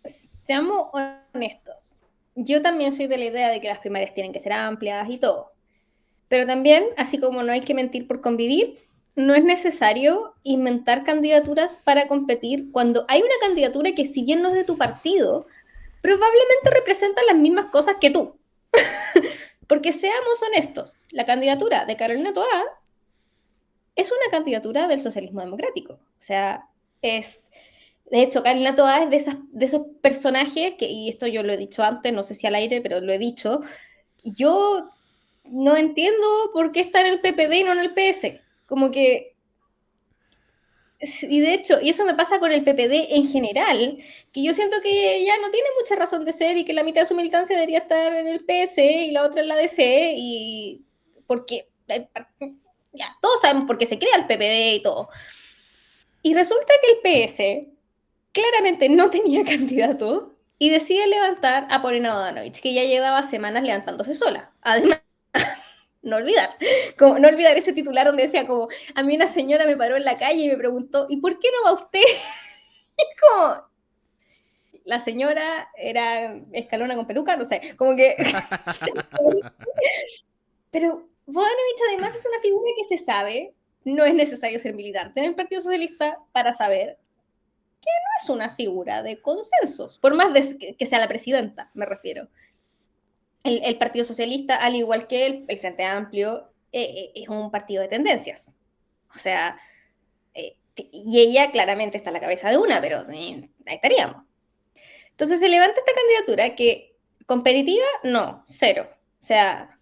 sí. seamos honestos. Yo también soy de la idea de que las primarias tienen que ser amplias y todo. Pero también, así como no hay que mentir por convivir, no es necesario inventar candidaturas para competir cuando hay una candidatura que, si bien no es de tu partido, probablemente representa las mismas cosas que tú. Porque seamos honestos, la candidatura de Carolina Toá es una candidatura del socialismo democrático. O sea, de hecho, Carolina Toá es de esos personajes que, y esto yo lo he dicho antes, no sé si al aire, pero lo he dicho, yo no entiendo por qué está en el PPD y no en el PS. Como que, y de hecho, y eso me pasa con el PPD en general, que yo siento que ya no tiene mucha razón de ser y que la mitad de su militancia debería estar en el PS y la otra en la DC, y porque ya todos sabemos por qué se crea el PPD y todo. Y resulta que el PS claramente no tenía candidato y decide levantar a Paulina Bodanovich, que ya llevaba semanas levantándose sola. Además, no olvidar ese titular donde decía como, a mí una señora me paró en la calle y me preguntó, ¿y por qué no va usted? Como, la señora era escalona con peluca, no sé, como que... Pero Bodanovich además es una figura que se sabe, no es necesario ser militante en el Partido Socialista para saber que no es una figura de consensos, por más que sea la presidenta, me refiero. El Partido Socialista, al igual que el Frente Amplio, es un partido de tendencias. O sea, y ella claramente está a la cabeza de una, pero ahí estaríamos. Entonces se levanta esta candidatura que competitiva, no, cero. O sea,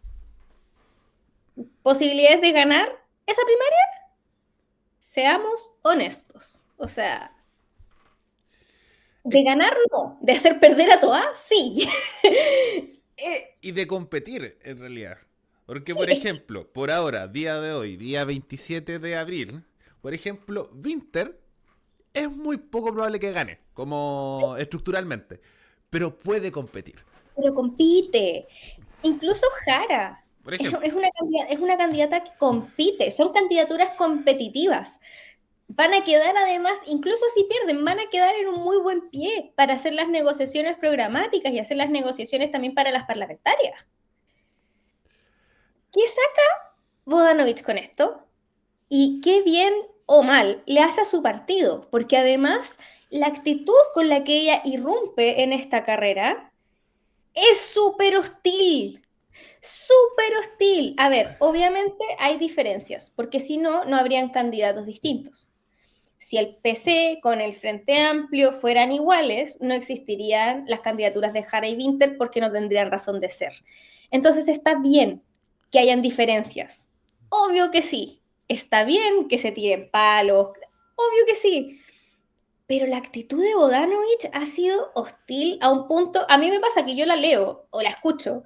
posibilidades de ganar esa primaria, seamos honestos. O sea, de ganar no, de hacer perder a Toa, sí. Y de competir, en realidad. Porque, por ejemplo, por ahora, día de hoy, día 27 de abril, por ejemplo, Winter es muy poco probable que gane, como estructuralmente, pero puede competir. Pero compite. Incluso Jara Por ejemplo, es una candidata que compite, son candidaturas competitivas. Van a quedar además, incluso si pierden, van a quedar en un muy buen pie para hacer las negociaciones programáticas y hacer las negociaciones también para las parlamentarias. ¿Qué saca Bodanovich con esto? Y qué bien o mal le hace a su partido, porque además la actitud con la que ella irrumpe en esta carrera es súper hostil. Súper hostil. A ver, obviamente hay diferencias, porque si no, no habrían candidatos distintos. Si el PC con el Frente Amplio fueran iguales, no existirían las candidaturas de Jara y Winter porque no tendrían razón de ser. Entonces está bien que hayan diferencias. Obvio que sí. Está bien que se tiren palos. Obvio que sí. Pero la actitud de Bodanovich ha sido hostil a un punto. A mí me pasa que yo la leo o la escucho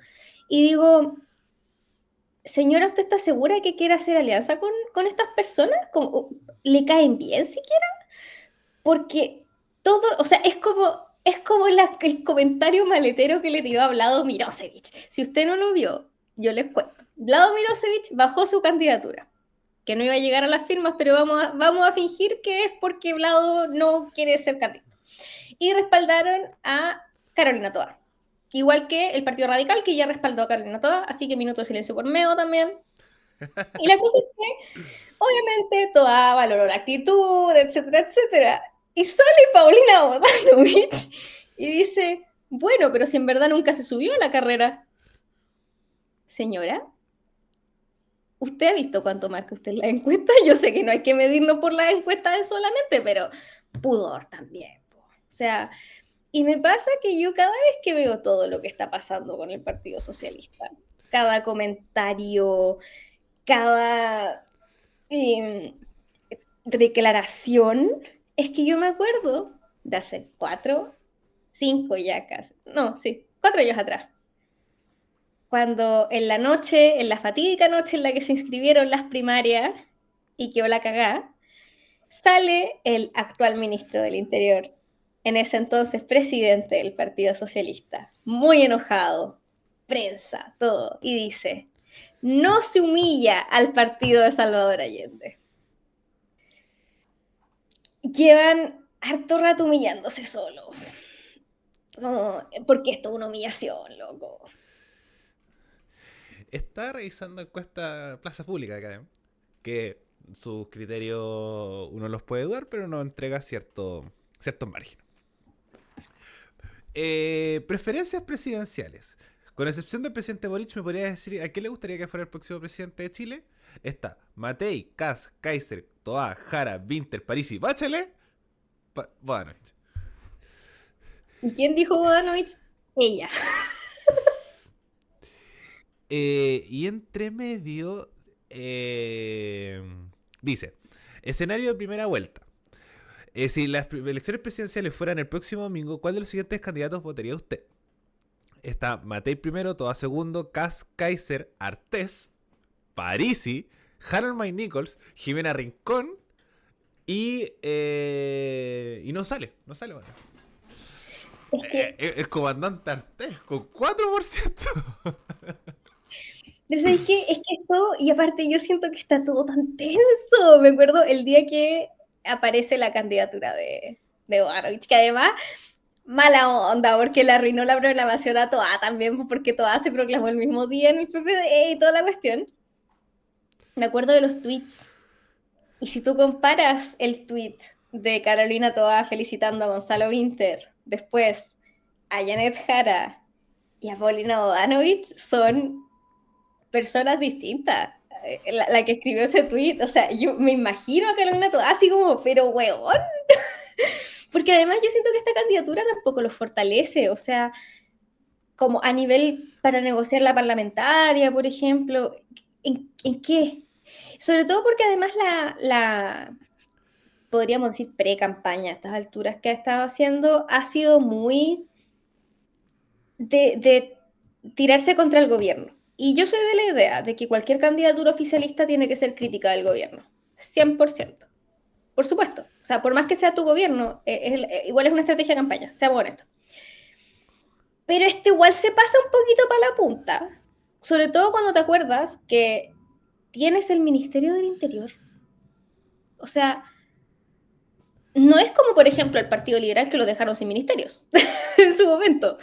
y digo, señora, ¿usted está segura que quiere hacer alianza con estas personas? ¿Le caen bien siquiera? Porque todo, o sea, es como el comentario maletero que le tiró a Vlado Mirosevic. Si usted no lo vio, yo les cuento. Vlado Mirosevic bajó su candidatura, que no iba a llegar a las firmas, pero vamos a fingir que es porque Vlado no quiere ser candidato. Y respaldaron a Carolina Toa. Igual que el Partido Radical, que ya respaldó a Carolina Toa, así que minuto de silencio por Meo también. Y la cosa es que, obviamente, Toa valoró la actitud, etcétera, etcétera. Y sale Paulina Bodanovich y dice, bueno, pero si en verdad nunca se subió a la carrera. Señora, ¿usted ha visto cuánto marca usted en la encuesta? Yo sé que no hay que medirnos por las encuestas solamente, pero pudor también. O sea, y me pasa que yo cada vez que veo todo lo que está pasando con el Partido Socialista, cada comentario, cada declaración, Es que yo me acuerdo de hace 5 ya casi, no, sí, 4 años atrás, cuando en la noche, en la fatídica noche en la que se inscribieron las primarias y quedó la cagá, sale el actual ministro del Interior, en ese entonces presidente del Partido Socialista, muy enojado, prensa, todo, y dice, no se humilla al partido de Salvador Allende. Llevan harto rato humillándose solo. No, porque esto es una humillación, loco. Está revisando encuesta Plaza Pública acá, que sus criterios uno los puede dudar, pero no entrega cierto margen. Preferencias presidenciales. Con excepción del presidente Boric, ¿me podría decir a qué le gustaría que fuera el próximo presidente de Chile? Está Matei, Kass, Kaiser, Toá, Jara, Winter, Parisi, Bachelet, bueno. ¿Y quién dijo Bodanovich? Ella. Y entre medio, dice, escenario de primera vuelta. Si las elecciones presidenciales fueran el próximo domingo, ¿cuál de los siguientes candidatos votaría usted? Está Matei primero, Toa segundo, Kass, Kaiser, Artés, Parisi, Harold May Nichols, Jimena Rincón y no sale, bueno. Es que, El comandante Artés con 4%. ¿sabes qué? Es que esto, y aparte yo siento que está todo tan tenso. Me acuerdo el día que aparece la candidatura de Bodanovich, que además, mala onda, porque le arruinó la programación a Toa también, pues, porque Toa se proclamó el mismo día en el PPD y toda la cuestión. Me acuerdo de los tweets. Y si tú comparas el tweet de Carolina Toa felicitando a Gonzalo Winter, después a Janet Jara y a Paulina Bodanovich, son personas distintas. La que escribió ese tweet, o sea, yo me imagino a Carolina Toa así como, pero weón. Porque además yo siento que esta candidatura tampoco los fortalece, o sea, como a nivel para negociar la parlamentaria, por ejemplo, ¿en qué? Sobre todo porque además podríamos decir, pre-campaña a estas alturas que ha estado haciendo, ha sido muy de tirarse contra el gobierno. Y yo soy de la idea de que cualquier candidatura oficialista tiene que ser crítica del gobierno. 100%. Por supuesto. O sea, por más que sea tu gobierno, igual es una estrategia de campaña, seamos honestos. Pero esto igual se pasa un poquito para la punta. Sobre todo cuando te acuerdas que tienes el Ministerio del Interior. O sea, no es como, por ejemplo, el Partido Liberal que lo dejaron sin ministerios en su momento.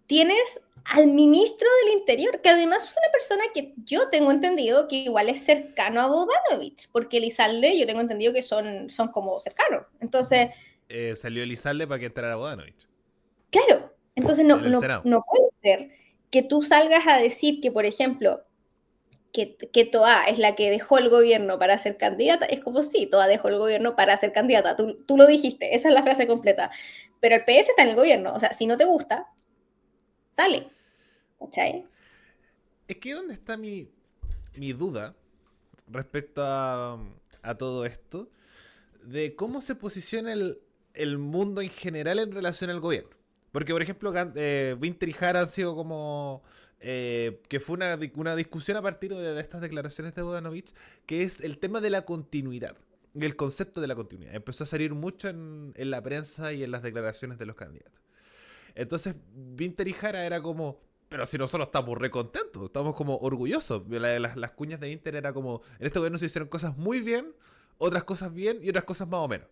Tienes al ministro del Interior, que además es una persona que yo tengo entendido que igual es cercano a Bodanovich, porque Elizalde yo tengo entendido que son como cercanos. Entonces, Salió Elizalde para que entrara Bodanovich claro, entonces no, en el no, Senado. no puede ser que tú salgas a decir que, por ejemplo, que Toa es la que dejó el gobierno para ser candidata, es como si Toa dejó el gobierno para ser candidata, tú lo dijiste, esa es la frase completa, pero el PS está en el gobierno, o sea, si no te gusta, sale, ¿cachai? Es que ¿dónde está mi duda respecto a todo esto? De cómo se posiciona el mundo en general en relación al gobierno. Porque, por ejemplo, Winter y Jara han sido como... que fue una discusión a partir de estas declaraciones de Bodanovich, que es el tema de la continuidad. Y el concepto de la continuidad. Empezó a salir mucho en la prensa y en las declaraciones de los candidatos. Entonces, Winter y Jara era como... Pero si nosotros estamos re contentos, estamos como orgullosos. Las cuñas de Winter era como... En este gobierno se hicieron cosas muy bien, otras cosas bien y otras cosas más o menos.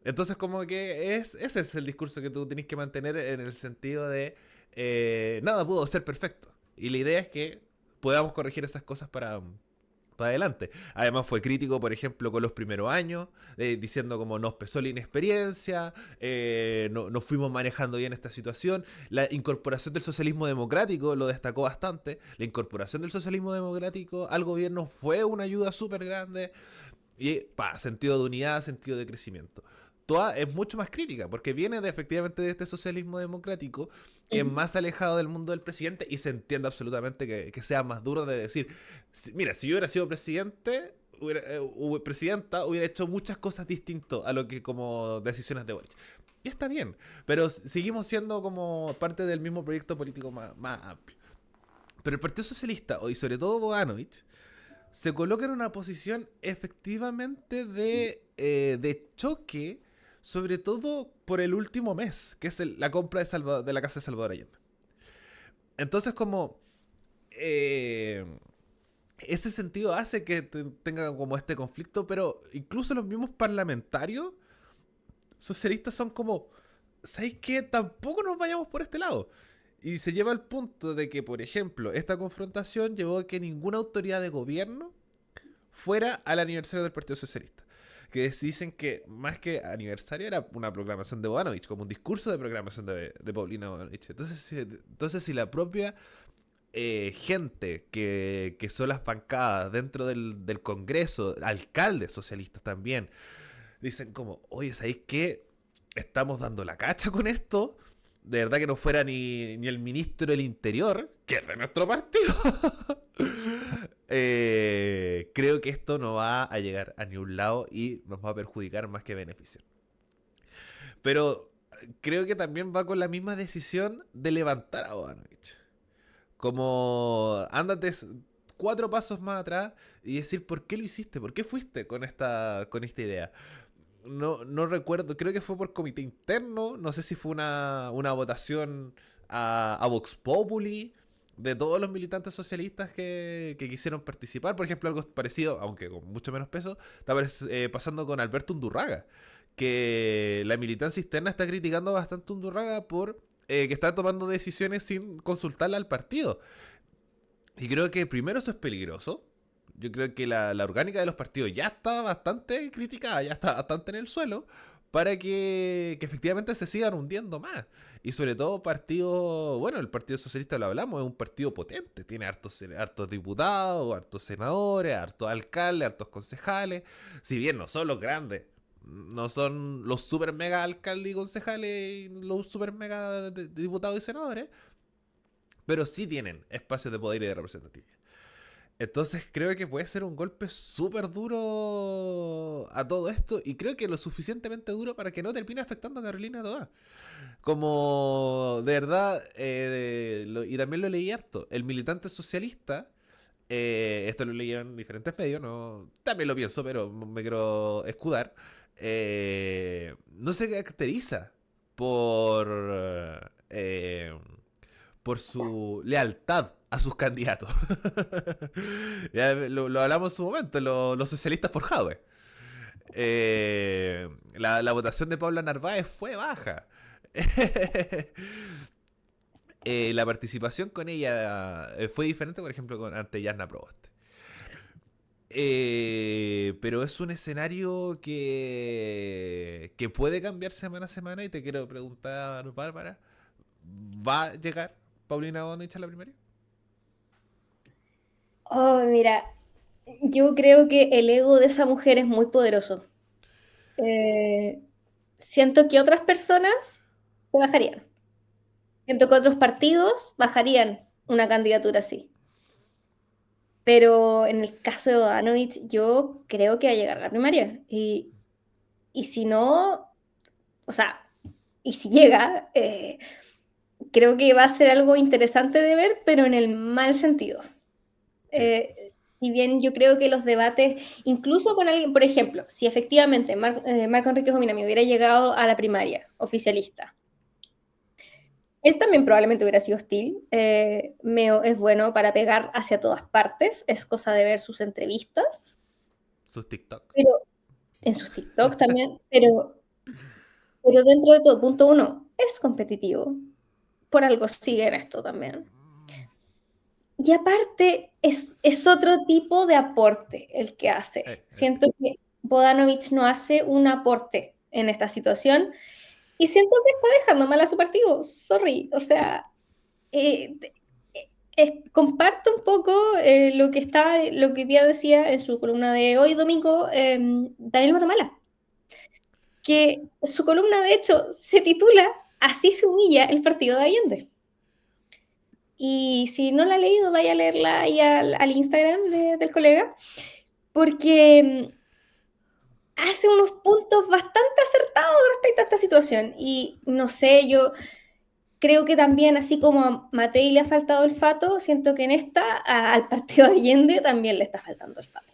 Entonces, como que ese es el discurso que tú tenés que mantener en el sentido de nada pudo ser perfecto. Y la idea es que podamos corregir esas cosas para adelante. Además fue crítico, por ejemplo, con los primeros años, diciendo como nos pesó la inexperiencia, no, nos fuimos manejando bien esta situación. La incorporación del socialismo democrático lo destacó bastante. La incorporación del socialismo democrático al gobierno fue una ayuda súper grande. Y sentido de unidad, sentido de crecimiento. Toa es mucho más crítica, porque viene efectivamente de este socialismo democrático, que es más alejado del mundo del presidente, y se entiende absolutamente que sea más duro de decir, mira, si yo hubiera sido presidente, presidenta hubiera hecho muchas cosas distintas a lo que como decisiones de Boric. Y está bien, pero seguimos siendo como parte del mismo proyecto político más amplio. Pero el Partido Socialista, y sobre todo Bogdanovich, se coloca en una posición efectivamente de choque, sobre todo por el último mes, que es la compra de la casa de Salvador Allende. Entonces, como ese sentido hace que tenga como este conflicto, pero incluso los mismos parlamentarios socialistas son como, ¿sabéis qué? Tampoco nos vayamos por este lado. Y se lleva al punto de que, por ejemplo, esta confrontación llevó a que ninguna autoridad de gobierno fuera al aniversario del Partido Socialista. Que dicen que más que aniversario era una proclamación de Bogdanovich, como un discurso de proclamación de Paulina Bogdanovich. Entonces si la propia gente que son las bancadas dentro del Congreso, alcaldes socialistas también, dicen como, oye, ¿sabéis qué? Estamos dando la cacha con esto. De verdad que no fuera ni el ministro del Interior, que es de nuestro partido. Creo que esto no va a llegar a ningún lado y nos va a perjudicar más que beneficiar. Pero creo que también va con la misma decisión de levantar a Bogdanovich. Como ándate 4 pasos más atrás y decir por qué lo hiciste, por qué fuiste con esta idea. No recuerdo, creo que fue por comité interno, no sé si fue una votación a Vox Populi de todos los militantes socialistas que quisieron participar. Por ejemplo, algo parecido, aunque con mucho menos peso, está pasando con Alberto Undurraga, que la militancia externa está criticando bastante a Undurraga por que está tomando decisiones sin consultarla al partido. Y creo que primero eso es peligroso. Yo creo que la orgánica de los partidos ya está bastante criticada, ya está bastante en el suelo, para que efectivamente se sigan hundiendo más. Y sobre todo bueno, el Partido Socialista lo hablamos, es un partido potente, tiene hartos diputados, hartos senadores, hartos alcaldes, hartos concejales, si bien no son los grandes, no son los super mega alcaldes y concejales, los super mega diputados y senadores, pero sí tienen espacios de poder y de representatividad. Entonces creo que puede ser un golpe súper duro a todo esto y creo que lo suficientemente duro para que no termine afectando a Carolina Toá. Como de verdad, y también lo leí harto, el militante socialista, esto lo leí en diferentes medios, no, también lo pienso, pero me quiero escudar, no se caracteriza por... eh, por su lealtad a sus candidatos. Ya lo hablamos en su momento, los socialistas por Jadwe. La votación de Paula Narváez fue baja. La participación con ella fue diferente, por ejemplo, ante Jasna Proboste. Pero es un escenario que puede cambiar semana a semana y te quiero preguntar, Bárbara, ¿va a llegar Paulina Bogdanovich a la primaria? Oh, mira, yo creo que el ego de esa mujer es muy poderoso. Siento que otras personas se bajarían. Siento que otros partidos bajarían una candidatura así. Pero en el caso de Bogdanovich, yo creo que va a llegar a la primaria. Y si no, o sea, y si llega, creo que va a ser algo interesante de ver, pero en el mal sentido. Sí. Si bien yo creo que los debates, incluso con alguien, por ejemplo, si efectivamente Marco Enrique Jominami hubiera llegado a la primaria oficialista, él también probablemente hubiera sido hostil. Meo es bueno para pegar hacia todas partes, es cosa de ver sus entrevistas, Sus TikTok. pero en sus TikTok también, pero dentro de todo, punto uno, es competitivo, por algo sigue en esto también. Y aparte, es otro tipo de aporte el que hace. Siento que Bogdanovich no hace un aporte en esta situación y siento que está dejando mal a su partido. Sorry, o sea, comparto un poco lo que día decía en su columna de hoy domingo Daniel Matamala, que su columna de hecho se titula Así se humilla el partido de Allende. Y si no la ha leído, vaya a leerla ahí al Instagram del colega, porque hace unos puntos bastante acertados respecto a esta situación. Y no sé, yo creo que también, así como a Matei le ha faltado olfato, siento que en esta, al partido de Allende también le está faltando olfato.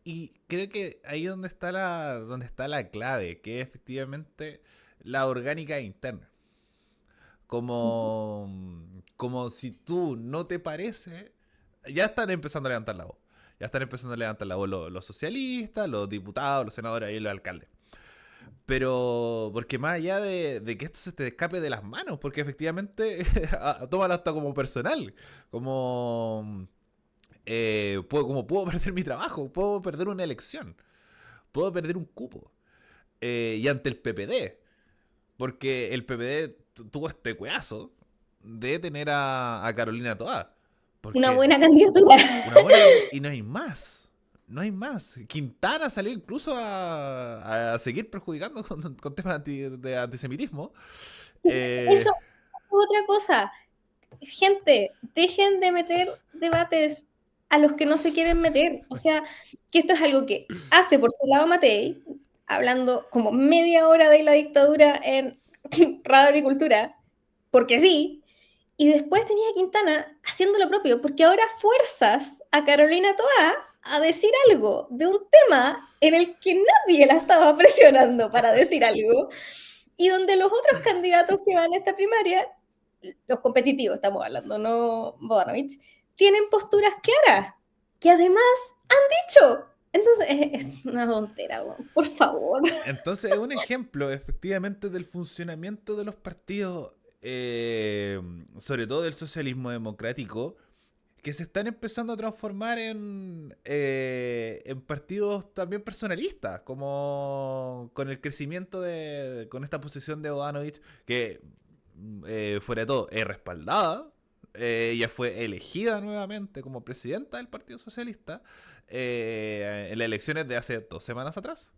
Y creo que ahí donde está la clave, que es efectivamente la orgánica interna. Como, como si tú no te parece, ya están empezando a levantar la voz. Ya están empezando a levantar la voz los socialistas, los diputados, los senadores y los alcaldes. Pero, porque más allá de que esto se te escape de las manos, porque efectivamente, tómalo hasta como personal, como, como puedo perder mi trabajo, puedo perder una elección, puedo perder un cupo. Y ante el PPD, porque el PPD tuvo este cueazo de tener a Carolina Toá. Una Porque buena candidatura. una buena candidatura. Y no hay más. No hay más. Quintana salió incluso a seguir perjudicando con temas de antisemitismo. Eso Eh, es otra cosa. Gente, dejen de meter debates a los que no se quieren meter. O sea, que esto es algo que hace por su lado Matei, hablando como media hora de la dictadura en Radio Agricultura, porque sí, y después tenía a Quintana haciendo lo propio, porque ahora fuerzas a Carolina Toá a decir algo de un tema en el que nadie la estaba presionando para decir algo, y donde los otros candidatos que van a esta primaria, los competitivos estamos hablando, no Bodanovich, tienen posturas claras, que además han dicho. Entonces, es una tontera, por favor. entonces es un ejemplo efectivamente del funcionamiento de los partidos, sobre todo del socialismo democrático, que se están empezando a transformar en partidos también personalistas, como con el crecimiento con esta posición de Bodanovich, que fuera de todo es respaldada, ella fue elegida nuevamente como presidenta del Partido Socialista en las elecciones de hace 2 semanas atrás.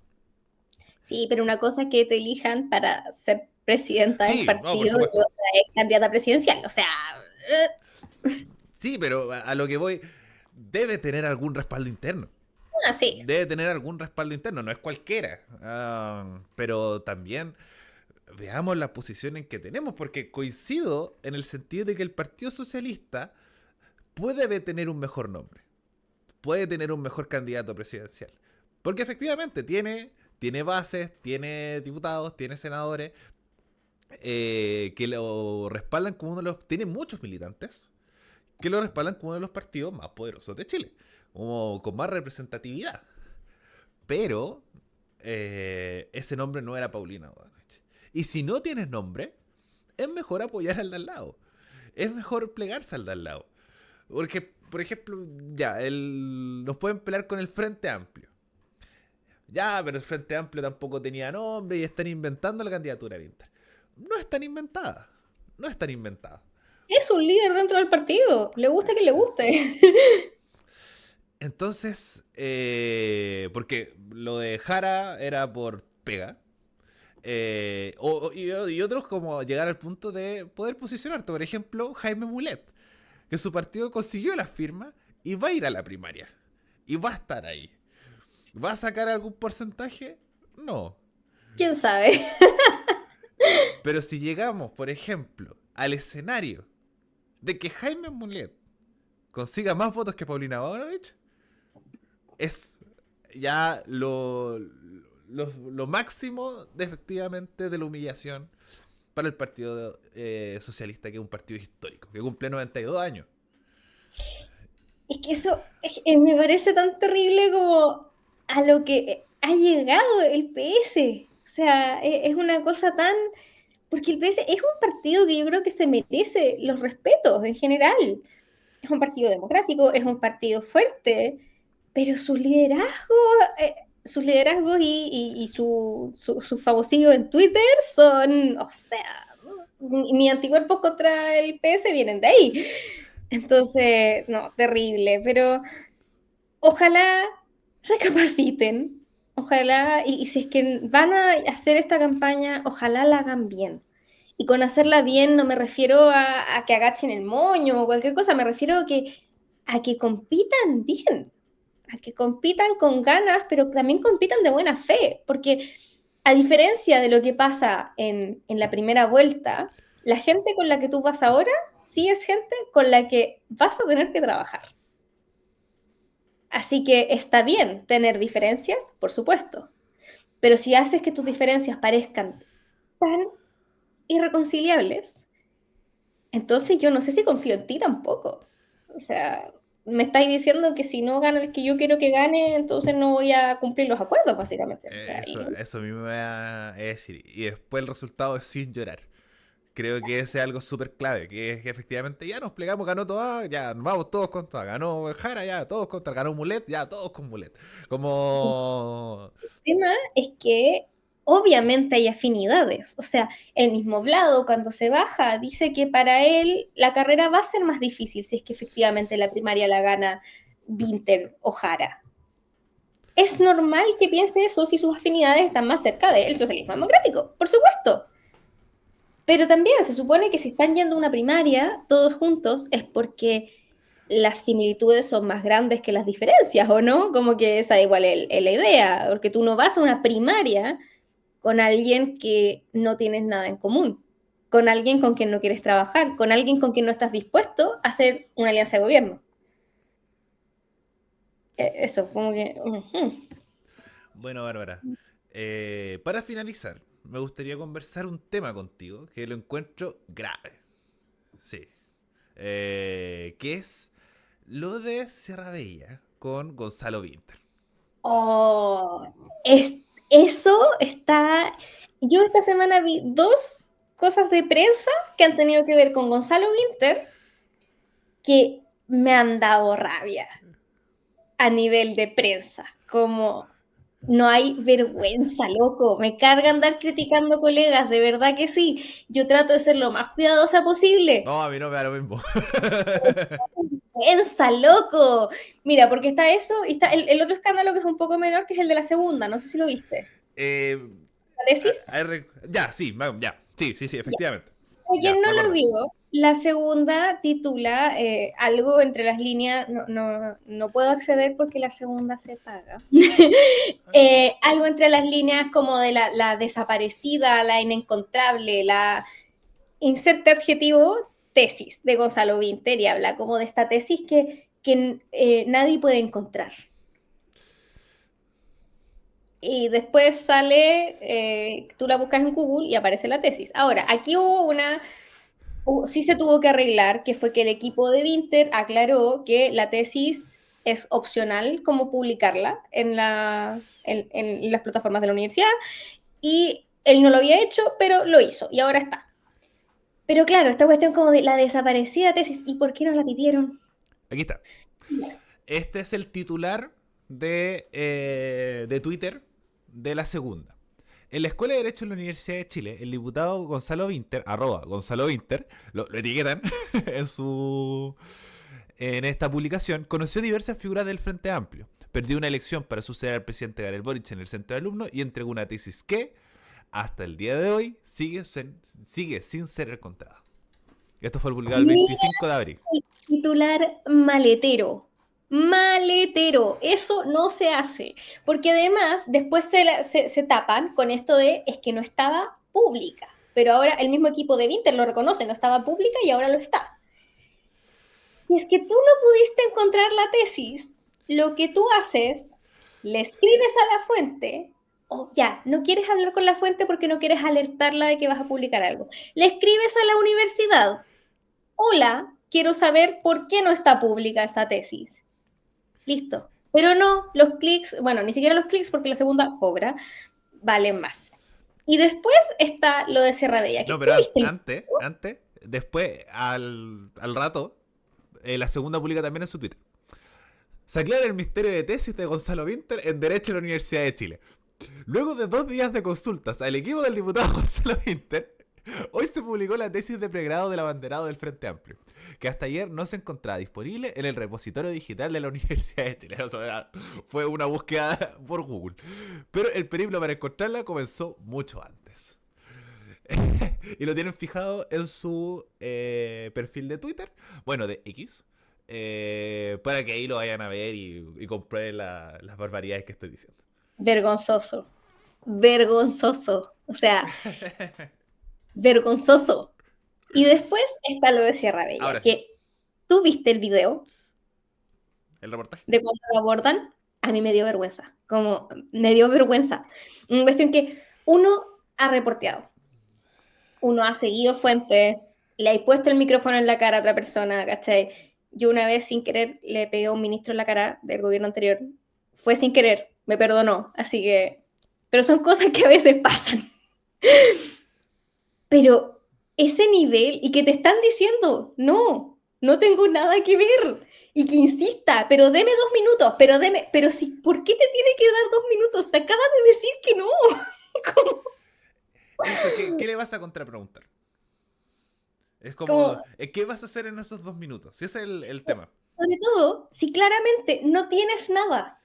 Sí, pero una cosa es que te elijan para ser presidenta del Sí, no, por partido y supuesto. otra es candidata presidencial. O sea, Sí, pero a lo que voy, debe tener algún respaldo interno. así. Debe tener algún respaldo interno, no es cualquiera. Pero también veamos la posición en que tenemos, porque coincido en el sentido de que el Partido Socialista puede tener un mejor nombre, puede tener un mejor candidato presidencial. Porque efectivamente tiene bases, tiene diputados, tiene senadores que lo respaldan como uno de los... Tiene muchos militantes que lo respaldan como uno de los partidos más poderosos de Chile, como con más representatividad. Pero ese nombre no era Paulina Bodanovich. Y si no tienes nombre, es mejor apoyar al de al lado. Es mejor plegarse al de al lado. Porque, por ejemplo, ya, nos pueden pelear con el Frente Amplio. Ya, pero el Frente Amplio tampoco tenía nombre y están inventando la candidatura de Winter. No es tan inventada. No es tan inventada. Es un líder dentro del partido. Le gusta que le guste. Entonces, porque lo de Jara era por pega. Y otros como llegar al punto de poder posicionarte. Por ejemplo, Jaime Mulet, que su partido consiguió las firmas y va a ir a la primaria. Y va a estar ahí. ¿Va a sacar algún porcentaje? No. ¿Quién sabe? Pero si llegamos, por ejemplo, al escenario de que Jaime Mulet consiga más votos que Paulina Bodanovich, es ya lo máximo de, efectivamente de la humillación para el Partido Socialista, que es un partido histórico, que cumple 92 años. Es que eso me parece tan terrible como a lo que ha llegado el PS. O sea, es una cosa tan... Porque el PS es un partido que yo creo que se merece los respetos en general. Es un partido democrático, es un partido fuerte, pero sus liderazgos y su famosillo en Twitter son, o sea, mi anticuerpos contra el PS vienen de ahí. Entonces, no, terrible, pero ojalá recapaciten, ojalá, y si es que van a hacer esta campaña, ojalá la hagan bien. Y con hacerla bien no me refiero a que agachen el moño o cualquier cosa, me refiero a que compitan bien. a que compitan con ganas, pero también compitan de buena fe, porque a diferencia de lo que pasa en la primera vuelta, la gente con la que tú vas ahora sí es gente con la que vas a tener que trabajar. Así que está bien tener diferencias, por supuesto, pero si haces que tus diferencias parezcan tan irreconciliables, entonces yo no sé si confío en ti tampoco. O sea, me estáis diciendo que si no gana el que yo quiero que gane, entonces no voy a cumplir los acuerdos, básicamente. O sea, Eso a mí me va a decir. Y después el resultado es sin llorar. Creo que ese es algo súper clave, que es que efectivamente ya nos plegamos, ganó Toa, ya nos vamos todos con Toa, ganó Jara, ya todos contra, ganó Mulet, ya todos con Mulet. Como... el tema es que obviamente hay afinidades. O sea, el mismo Vlado cuando se baja dice que para él la carrera va a ser más difícil si es que efectivamente la primaria la gana Vinter o Jara. Es normal que piense eso si sus afinidades están más cerca del socialismo democrático, por supuesto. Pero también se supone que si están yendo a una primaria todos juntos es porque las similitudes son más grandes que las diferencias, ¿o no? Como que esa igual es la idea, porque tú no vas a una primaria con alguien que no tienes nada en común, con alguien con quien no quieres trabajar, con alguien con quien no estás dispuesto a hacer una alianza de gobierno. Eso, como que... Bueno, Bárbara, para finalizar, me gustaría conversar un tema contigo que lo encuentro grave. Sí. Que es lo de Sierra Bella con Gonzalo Vinter. Oh, es, eso está... Yo esta semana vi dos cosas de prensa que han tenido que ver con Gonzalo Winter que me han dado rabia a nivel de prensa, como no hay vergüenza, loco, me carga andar criticando colegas, de verdad que sí, yo trato de ser lo más cuidadosa posible. No, a mí no me da lo mismo. Vergüenza, loco. Mira, porque está eso y está el otro escándalo que es un poco menor, que es el de la segunda, no sé si lo viste. eh, ¿La tesis? ya, sí, ya. Sí, sí, sí, Ya. efectivamente. Para Ya, quien no me lo acordé. vio, la segunda titula algo entre las líneas, no puedo acceder porque la segunda se paga. Algo entre las líneas como de la desaparecida, la inencontrable, la inserte adjetivo tesis de Gonzalo Vinter y habla como de esta tesis que nadie puede encontrar. Y después sale, tú la buscas en Google y aparece la tesis. Ahora, aquí hubo sí se tuvo que arreglar, que fue que el equipo de Vinter aclaró que la tesis es opcional como publicarla en las plataformas de la universidad y él no lo había hecho, pero lo hizo y ahora está. Pero claro, esta cuestión como de la desaparecida tesis, ¿y por qué no la pidieron? Aquí está. Este es el titular de Twitter de la segunda. En la Escuela de Derecho de la Universidad de Chile, el diputado Gonzalo Vinter, arroba Gonzalo Vinter, lo etiquetan en esta publicación, conoció diversas figuras del Frente Amplio. Perdió una elección para suceder al presidente Gabriel Boric en el centro de alumnos y entregó una tesis que, hasta el día de hoy, sigue sin ser encontrada. Esto fue publicado el Mira 25 de abril. el titular maletero. Maletero, eso no se hace, porque además después se tapan con esto de es que no estaba pública, pero ahora el mismo equipo de Vinter lo reconoce, no estaba pública y ahora lo está. Y es que tú no pudiste encontrar la tesis, lo que tú haces, le escribes a la fuente, o ya, no quieres hablar con la fuente porque no quieres alertarla de que vas a publicar algo, le escribes a la universidad, hola, quiero saber por qué no está pública esta tesis. Listo. Pero no, los clics, bueno, ni siquiera los clics porque la segunda cobra, valen más. Y después está lo de Sierra Bella. No, ¿Qué pero viste? antes, después, al rato, la segunda publica también en su Twitter. Se aclara el misterio de tesis de Gonzalo Vinter en Derecho de la Universidad de Chile. Luego de 2 días de consultas al equipo del diputado Gonzalo Vinter, hoy se publicó la tesis de pregrado del abanderado del Frente Amplio, que hasta ayer no se encontraba disponible en el repositorio digital de la Universidad de Chile. O sea, fue una búsqueda por Google. Pero el periplo para encontrarla comenzó mucho antes. Y lo tienen fijado en su perfil de Twitter, bueno, de X, para que ahí lo vayan a ver y comprueben las barbaridades que estoy diciendo. Vergonzoso. Vergonzoso. O sea, vergonzoso. Y después está lo de Sierra Bella, Ahora sí, que tú viste el video el reportaje. de cuando lo abordan, a mí me dio vergüenza. Como me dio vergüenza. Una cuestión que uno ha reporteado, uno ha seguido fuentes, le ha puesto el micrófono en la cara a otra persona, ¿cachai? Yo una vez sin querer le pegué a un ministro en la cara del gobierno anterior. Fue sin querer, me perdonó. Así que, pero son cosas que a veces pasan. Pero ese nivel y que te están diciendo, no, no tengo nada que ver. Y que insista, pero deme 2 minutos, pero deme, pero si, ¿por qué te tiene que dar 2 minutos? Te acabas de decir que no. Como, ¿Y eso qué le vas a contrapreguntar? Es como, como, ¿qué vas a hacer en esos 2 minutos? Si ese es el tema. sobre todo, si claramente no tienes nada,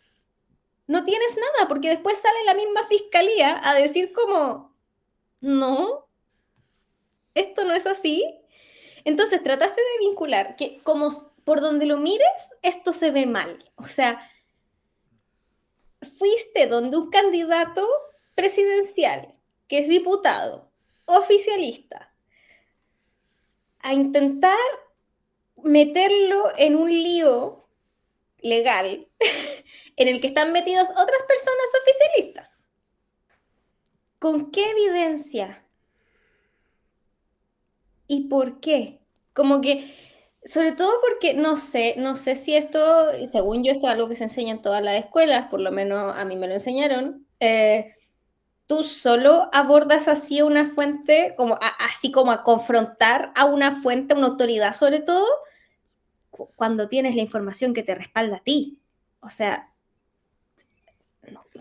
no tienes nada, porque después sale la misma fiscalía a decir como, no, esto no es así. Entonces trataste de vincular que como por donde lo mires, esto se ve mal. O sea, fuiste donde un candidato presidencial, que es diputado, oficialista, a intentar meterlo en un lío legal en el que están metidas otras personas oficialistas. ¿Con qué evidencia? ¿Y por qué? Como que, sobre todo porque no sé si esto, según yo, esto es algo que se enseña en todas las escuelas, por lo menos a mí me lo enseñaron. Tú solo abordas así una fuente, como así como a confrontar a una fuente, a una autoridad, sobre todo, cuando tienes la información que te respalda a ti. O sea,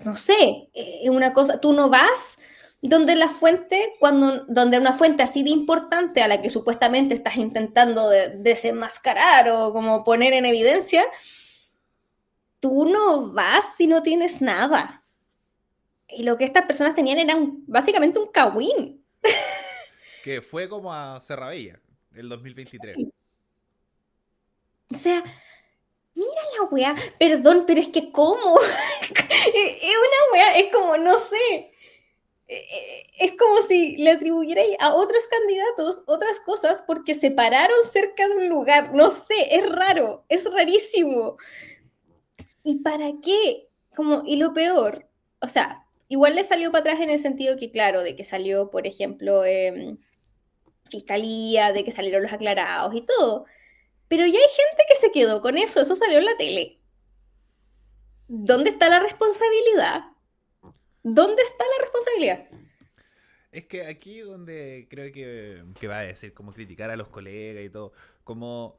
no sé, una cosa, tú no vas donde la fuente, donde una fuente así de importante a la que supuestamente estás intentando desenmascarar o como poner en evidencia, tú no vas si no tienes nada. Y lo que estas personas tenían era básicamente un cagüín. Que fue como a Cerravilla, el 2023. O sea, mira la weá, perdón, pero es que ¿cómo? Es una weá, es como, no sé, es como si le atribuyera a otros candidatos otras cosas porque se pararon cerca de un lugar. No sé, es raro, es rarísimo. ¿Y para qué? Como, y lo peor, o sea, igual le salió para atrás en el sentido que, claro, de que salió, por ejemplo, fiscalía, de que salieron los aclarados y todo. Pero ya hay gente que se quedó con eso salió en la tele. ¿Dónde está la responsabilidad? ¿Dónde está la responsabilidad? Es que aquí donde creo que va a decir, como criticar a los colegas y todo. Como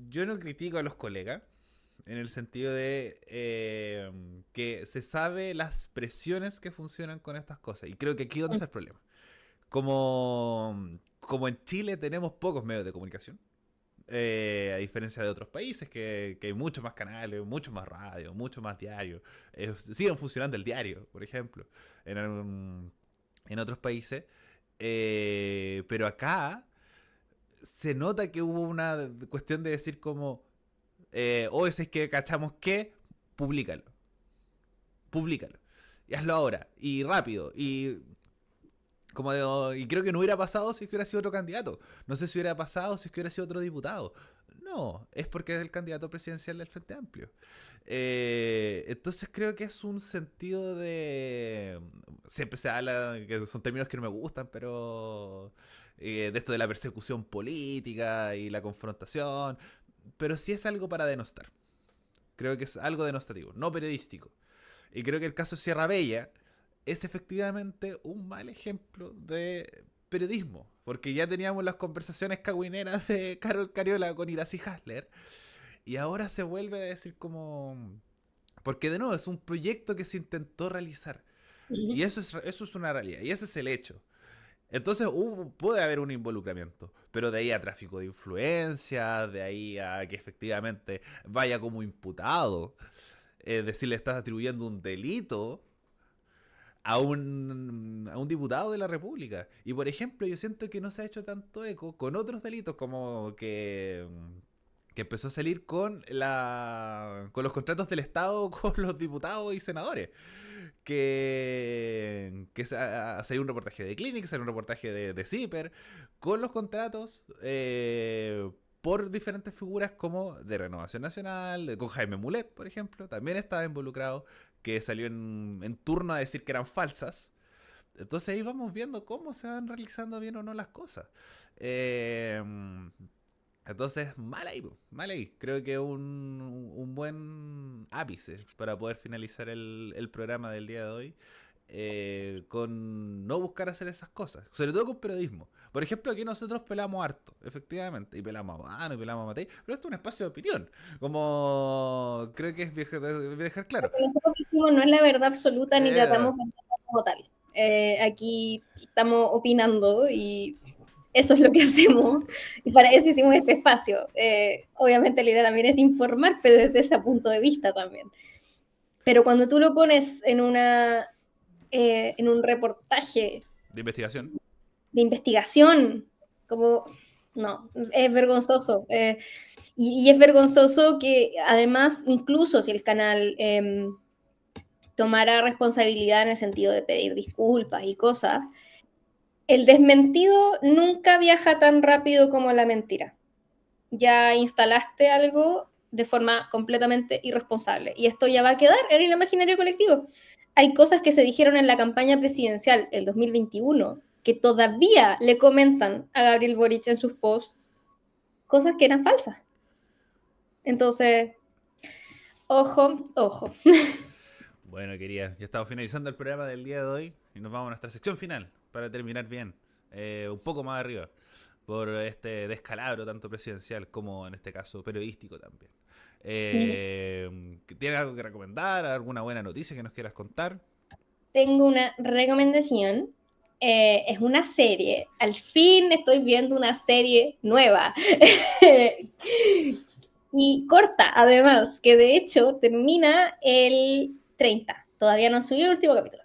yo no critico a los colegas, en el sentido de que se sabe las presiones que funcionan con estas cosas. Y creo que aquí es donde está el problema. Como en Chile tenemos pocos medios de comunicación, a diferencia de otros países que hay muchos más canales, mucho más radio, mucho más diario. Siguen funcionando el diario, por ejemplo, en otros países. Pero acá se nota que hubo una cuestión de decir como, o es que cachamos que, públicalo, públicalo. Y hazlo ahora, y rápido, y creo que no hubiera pasado si es que hubiera sido otro candidato. No sé si hubiera pasado si es que hubiera sido otro diputado. No, es porque es el candidato presidencial del Frente Amplio. Entonces creo que es un sentido de... Siempre se habla, que son términos que no me gustan, pero... de esto de la persecución política y la confrontación. Pero sí es algo para denostar. Creo que es algo denostativo, no periodístico. Y creo que el caso de Sierra Bella es efectivamente un mal ejemplo de periodismo. Porque ya teníamos las conversaciones cagüineras de Carol Cariola con Iracy Hasler. Y ahora se vuelve a decir como... Porque de nuevo es un proyecto que se intentó realizar. Y eso es una realidad. Y ese es el hecho. Entonces puede haber un involucramiento, pero de ahí a tráfico de influencia, de ahí a que efectivamente vaya como imputado, es decir, le estás atribuyendo un delito a un diputado de la República. Y por ejemplo, yo siento que no se ha hecho tanto eco con otros delitos como que empezó a salir con los contratos del Estado con los diputados y senadores. Que salió un reportaje de Clinic, salió un reportaje de Zipper, con los contratos por diferentes figuras como de Renovación Nacional, con Jaime Mulet, por ejemplo, también estaba involucrado, que salió en turno a decir que eran falsas. Entonces ahí vamos viendo cómo se van realizando bien o no las cosas. Eh, entonces, mal ahí, mal ahí. Creo que un buen ápice para poder finalizar el programa del día de hoy. Con no buscar hacer esas cosas, sobre todo con periodismo. Por ejemplo, aquí nosotros pelamos harto, efectivamente, y pelamos a Mano, y pelamos a Matei, pero esto es un espacio de opinión, como creo que es de dejar claro. Lo que nosotros hicimos no es la verdad absoluta ni Eh, tratamos de verla como tal. Aquí estamos opinando y eso es lo que hacemos. Y para eso hicimos este espacio. Obviamente la idea también es informar, pero desde ese punto de vista también. Pero cuando tú lo pones en un reportaje de investigación. de investigación, como, no, es vergonzoso. Y es vergonzoso que además, incluso si el canal tomara responsabilidad en el sentido de pedir disculpas y cosas, el desmentido nunca viaja tan rápido como la mentira. Ya instalaste algo de forma completamente irresponsable y esto ya va a quedar en el imaginario colectivo. Hay cosas que se dijeron en la campaña presidencial el 2021 que todavía le comentan a Gabriel Boric en sus posts cosas que eran falsas. Entonces, ojo, ojo. Bueno, querida, ya estamos finalizando el programa del día de hoy y nos vamos a nuestra sección final para terminar bien, un poco más arriba, por este descalabro tanto presidencial como en este caso periodístico también. ¿Tienes algo que recomendar? ¿Alguna buena noticia que nos quieras contar? Tengo una recomendación. Es una serie. Al fin estoy viendo una serie nueva. Y corta, además, que de hecho termina el 30. Todavía no subí el último capítulo.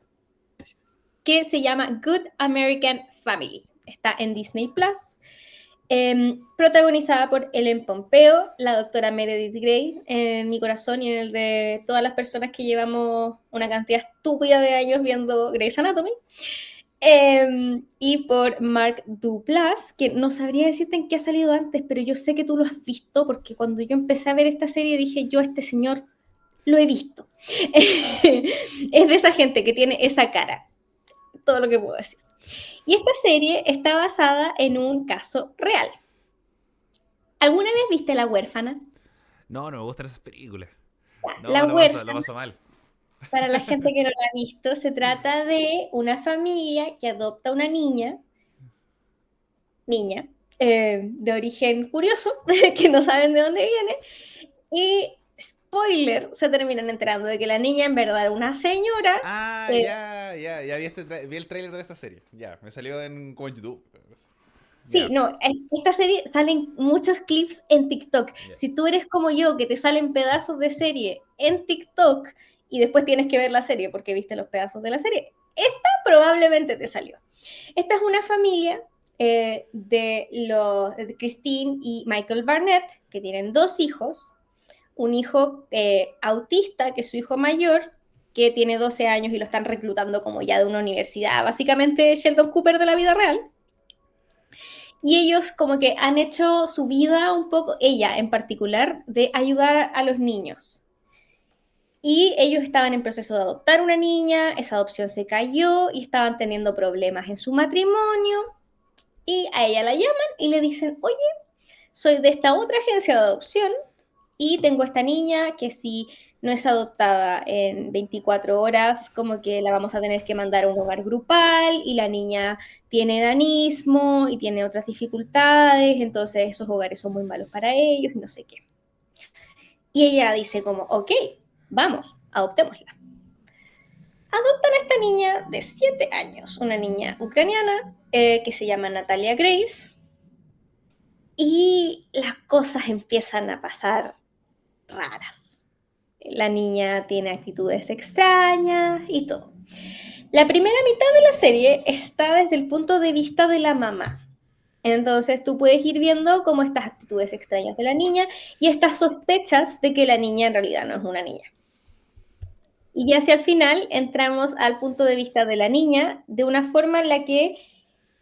Que se llama Good American Family. Está en Disney Plus. Protagonizada por Ellen Pompeo, la doctora Meredith Grey, en mi corazón y en el de todas las personas que llevamos una cantidad estúpida de años viendo Grey's Anatomy. Y por Mark Duplass, que no sabría decirte en qué ha salido antes, pero yo sé que tú lo has visto, porque cuando yo empecé a ver esta serie dije, yo a este señor lo he visto. Es de esa gente que tiene esa cara, todo lo que puedo decir. Y esta serie está basada en un caso real. ¿Alguna vez viste La Huérfana? No, no me gustan esas películas. La No, lo Huérfana, paso mal. para la gente que no la ha visto, se trata de una familia que adopta una niña de origen curioso, que no saben de dónde viene, y spoiler, se terminan enterando de que la niña en verdad era una señora. Ah, eh, ya vi, vi el tráiler de esta serie. Ya, me salió como en YouTube. sí, Ya, no, en esta serie salen muchos clips en TikTok. ya. Si tú eres como yo, que te salen pedazos de serie en TikTok y después tienes que ver la serie porque viste los pedazos de la serie, esta probablemente te salió. Esta es una familia de Christine y Michael Barnett, que tienen dos hijos, un hijo autista, que es su hijo mayor, que tiene 12 años y lo están reclutando como ya de una universidad, básicamente Sheldon Cooper de la vida real. Y ellos como que han hecho su vida un poco, ella en particular, de ayudar a los niños. Y ellos estaban en proceso de adoptar una niña, esa adopción se cayó y estaban teniendo problemas en su matrimonio. Y a ella la llaman y le dicen, oye, soy de esta otra agencia de adopción y tengo esta niña que si no es adoptada en 24 horas, como que la vamos a tener que mandar a un hogar grupal y la niña tiene enanismo y tiene otras dificultades, entonces esos hogares son muy malos para ellos y no sé qué. Y ella dice como, ok, vamos, adoptémosla. Adoptan a esta niña de 7 años, una niña ucraniana que se llama Natalia Grace, y las cosas empiezan a pasar raras. La niña tiene actitudes extrañas y todo. La primera mitad de la serie está desde el punto de vista de la mamá. Entonces tú puedes ir viendo cómo estas actitudes extrañas de la niña y estas sospechas de que la niña en realidad no es una niña. Y ya hacia el final entramos al punto de vista de la niña de una forma en la que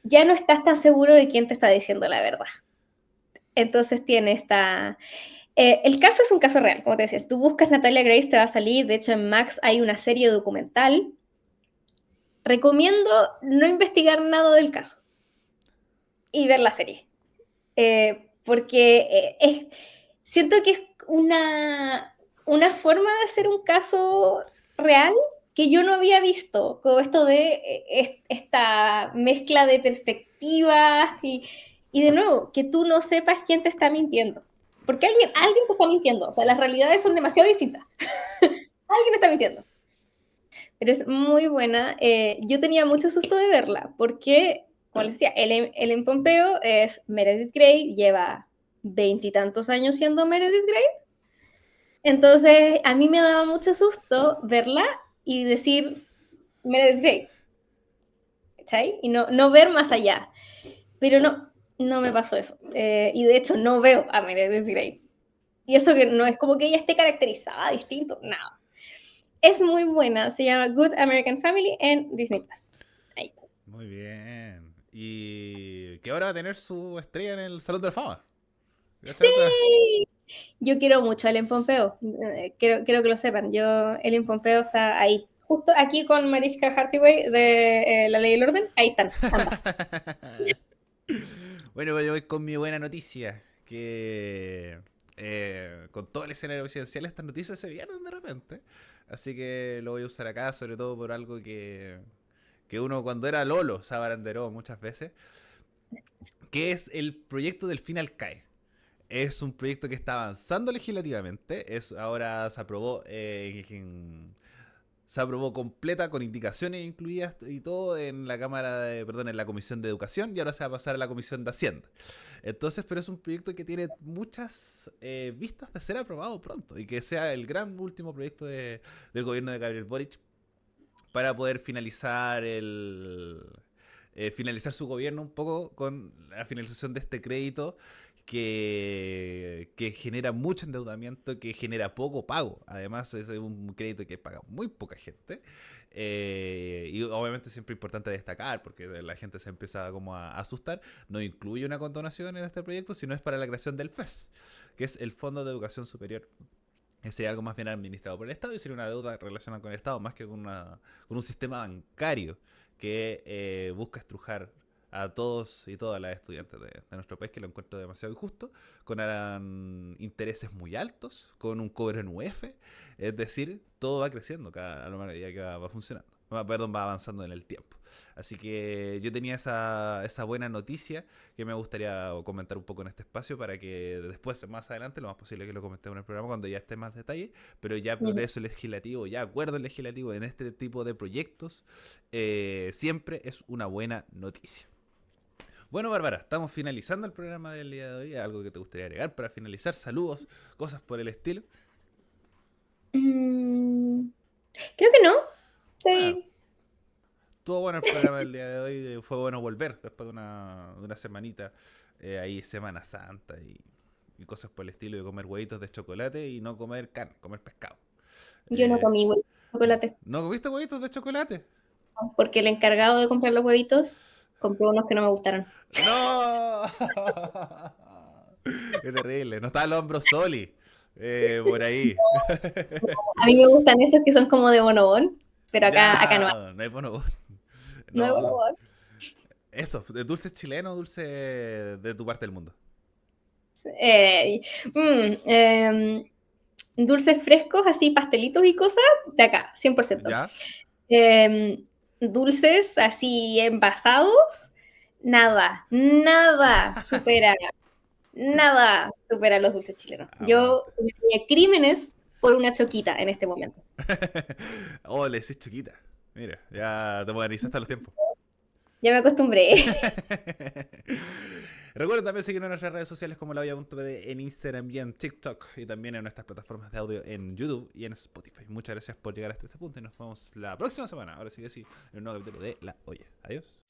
ya no estás tan seguro de quién te está diciendo la verdad. Entonces tiene esta... el caso es un caso real, como te decías. Tú buscas Natalia Grace, te va a salir. De hecho, en Max hay una serie documental. Recomiendo no investigar nada del caso y ver la serie. Porque siento que es una forma de hacer un caso real que yo no había visto, como esto de esta mezcla de perspectivas y de nuevo, que tú no sepas quién te está mintiendo. Porque alguien te está mintiendo, o sea, las realidades son demasiado distintas. Alguien está mintiendo. Pero es muy buena. Yo tenía mucho susto de verla, porque, como les decía, Ellen Pompeo es Meredith Grey, lleva veintitantos años siendo Meredith Grey. Entonces, a mí me daba mucho susto verla y decir Meredith Grey, ¿cachai? Y no ver más allá. Pero no me pasó eso. Y de hecho, no veo a Meredith Grey. Y eso que no es como que ella esté caracterizada distinto, nada. Es muy buena, se llama Good American Family en Disney Plus. Ahí. Muy bien. Y que ahora va a tener su estrella en el Salón de la Fama. Sí, yo quiero mucho a Ellen Pompeo. Quiero que lo sepan. Ellen Pompeo está ahí. Justo aquí con Mariska Hargitay de La Ley y el Orden. Ahí están, ambas. Bueno, pues yo voy con mi buena noticia. Que con todo el escenario presidencial estas noticias se vienen de repente. Así que lo voy a usar acá, sobre todo por algo que uno cuando era Lolo se abanderó muchas veces. Que es el proyecto del Final CAE. Es un proyecto que está avanzando legislativamente. Ahora se aprobó completa con indicaciones incluidas y todo en la en la Comisión de Educación, y ahora se va a pasar a la Comisión de Hacienda. Entonces, pero es un proyecto que tiene muchas vistas de ser aprobado pronto y que sea el gran último proyecto del gobierno de Gabriel Boric para poder finalizar su gobierno un poco con la finalización de este crédito que genera mucho endeudamiento, que genera poco pago. Además, es un crédito que paga muy poca gente. Y obviamente siempre importante destacar, porque la gente se empieza como a asustar, no incluye una condonación en este proyecto, sino es para la creación del FES, que es el Fondo de Educación Superior, que sería algo más bien administrado por el Estado y sería una deuda relacionada con el Estado más que con un sistema bancario que busca estrujar a todos y todas las estudiantes de nuestro país, que lo encuentro demasiado injusto, con intereses muy altos, con un cobro en UF, es decir, todo va creciendo a la medida que va funcionando, va avanzando en el tiempo. Así que yo tenía esa buena noticia que me gustaría comentar un poco en este espacio para que después, más adelante, lo más posible que lo comentemos en el programa cuando ya esté más detalle, pero ya progreso legislativo, ya acuerdo legislativo en este tipo de proyectos, siempre es una buena noticia. Bueno, Bárbara, estamos finalizando el programa del día de hoy. ¿Algo que te gustaría agregar para finalizar? Saludos, cosas por el estilo. Mm, creo que no. Bueno, Sí. estuvo bueno el programa del día de hoy. Fue bueno volver después de una semanita. Ahí Semana Santa y cosas por el estilo, de comer huevitos de chocolate y no comer carne, comer pescado. Yo no Eh, comí huevitos de chocolate, ¿No comiste huevitos de chocolate? porque el encargado de comprar los huevitos compró unos que no me gustaron. ¡No! Qué terrible. No estaba el hombro Soli por ahí. A mí me gustan esos que son como de bonobón, pero acá no hay. Ya, no hay bono. No hay No. bonobón. Eso, de dulces chilenos o dulce de tu parte del mundo. Eh, mm, eh, dulces frescos, así pastelitos y cosas, de acá, 100%. ¿Ya? Eh, dulces así envasados, nada supera los dulces chilenos. Yo Aguante. cometería crímenes por una choquita en este momento. Oh, le decís chiquita. Mira, ya te modernizaste a los tiempos. Ya me acostumbré. Recuerden también seguirnos en nuestras redes sociales como laoya.pd en Instagram y en TikTok, y también en nuestras plataformas de audio en YouTube y en Spotify. Muchas gracias por llegar hasta este punto y nos vemos la próxima semana. Ahora sí que sí, en un nuevo capítulo de La Olla. Adiós.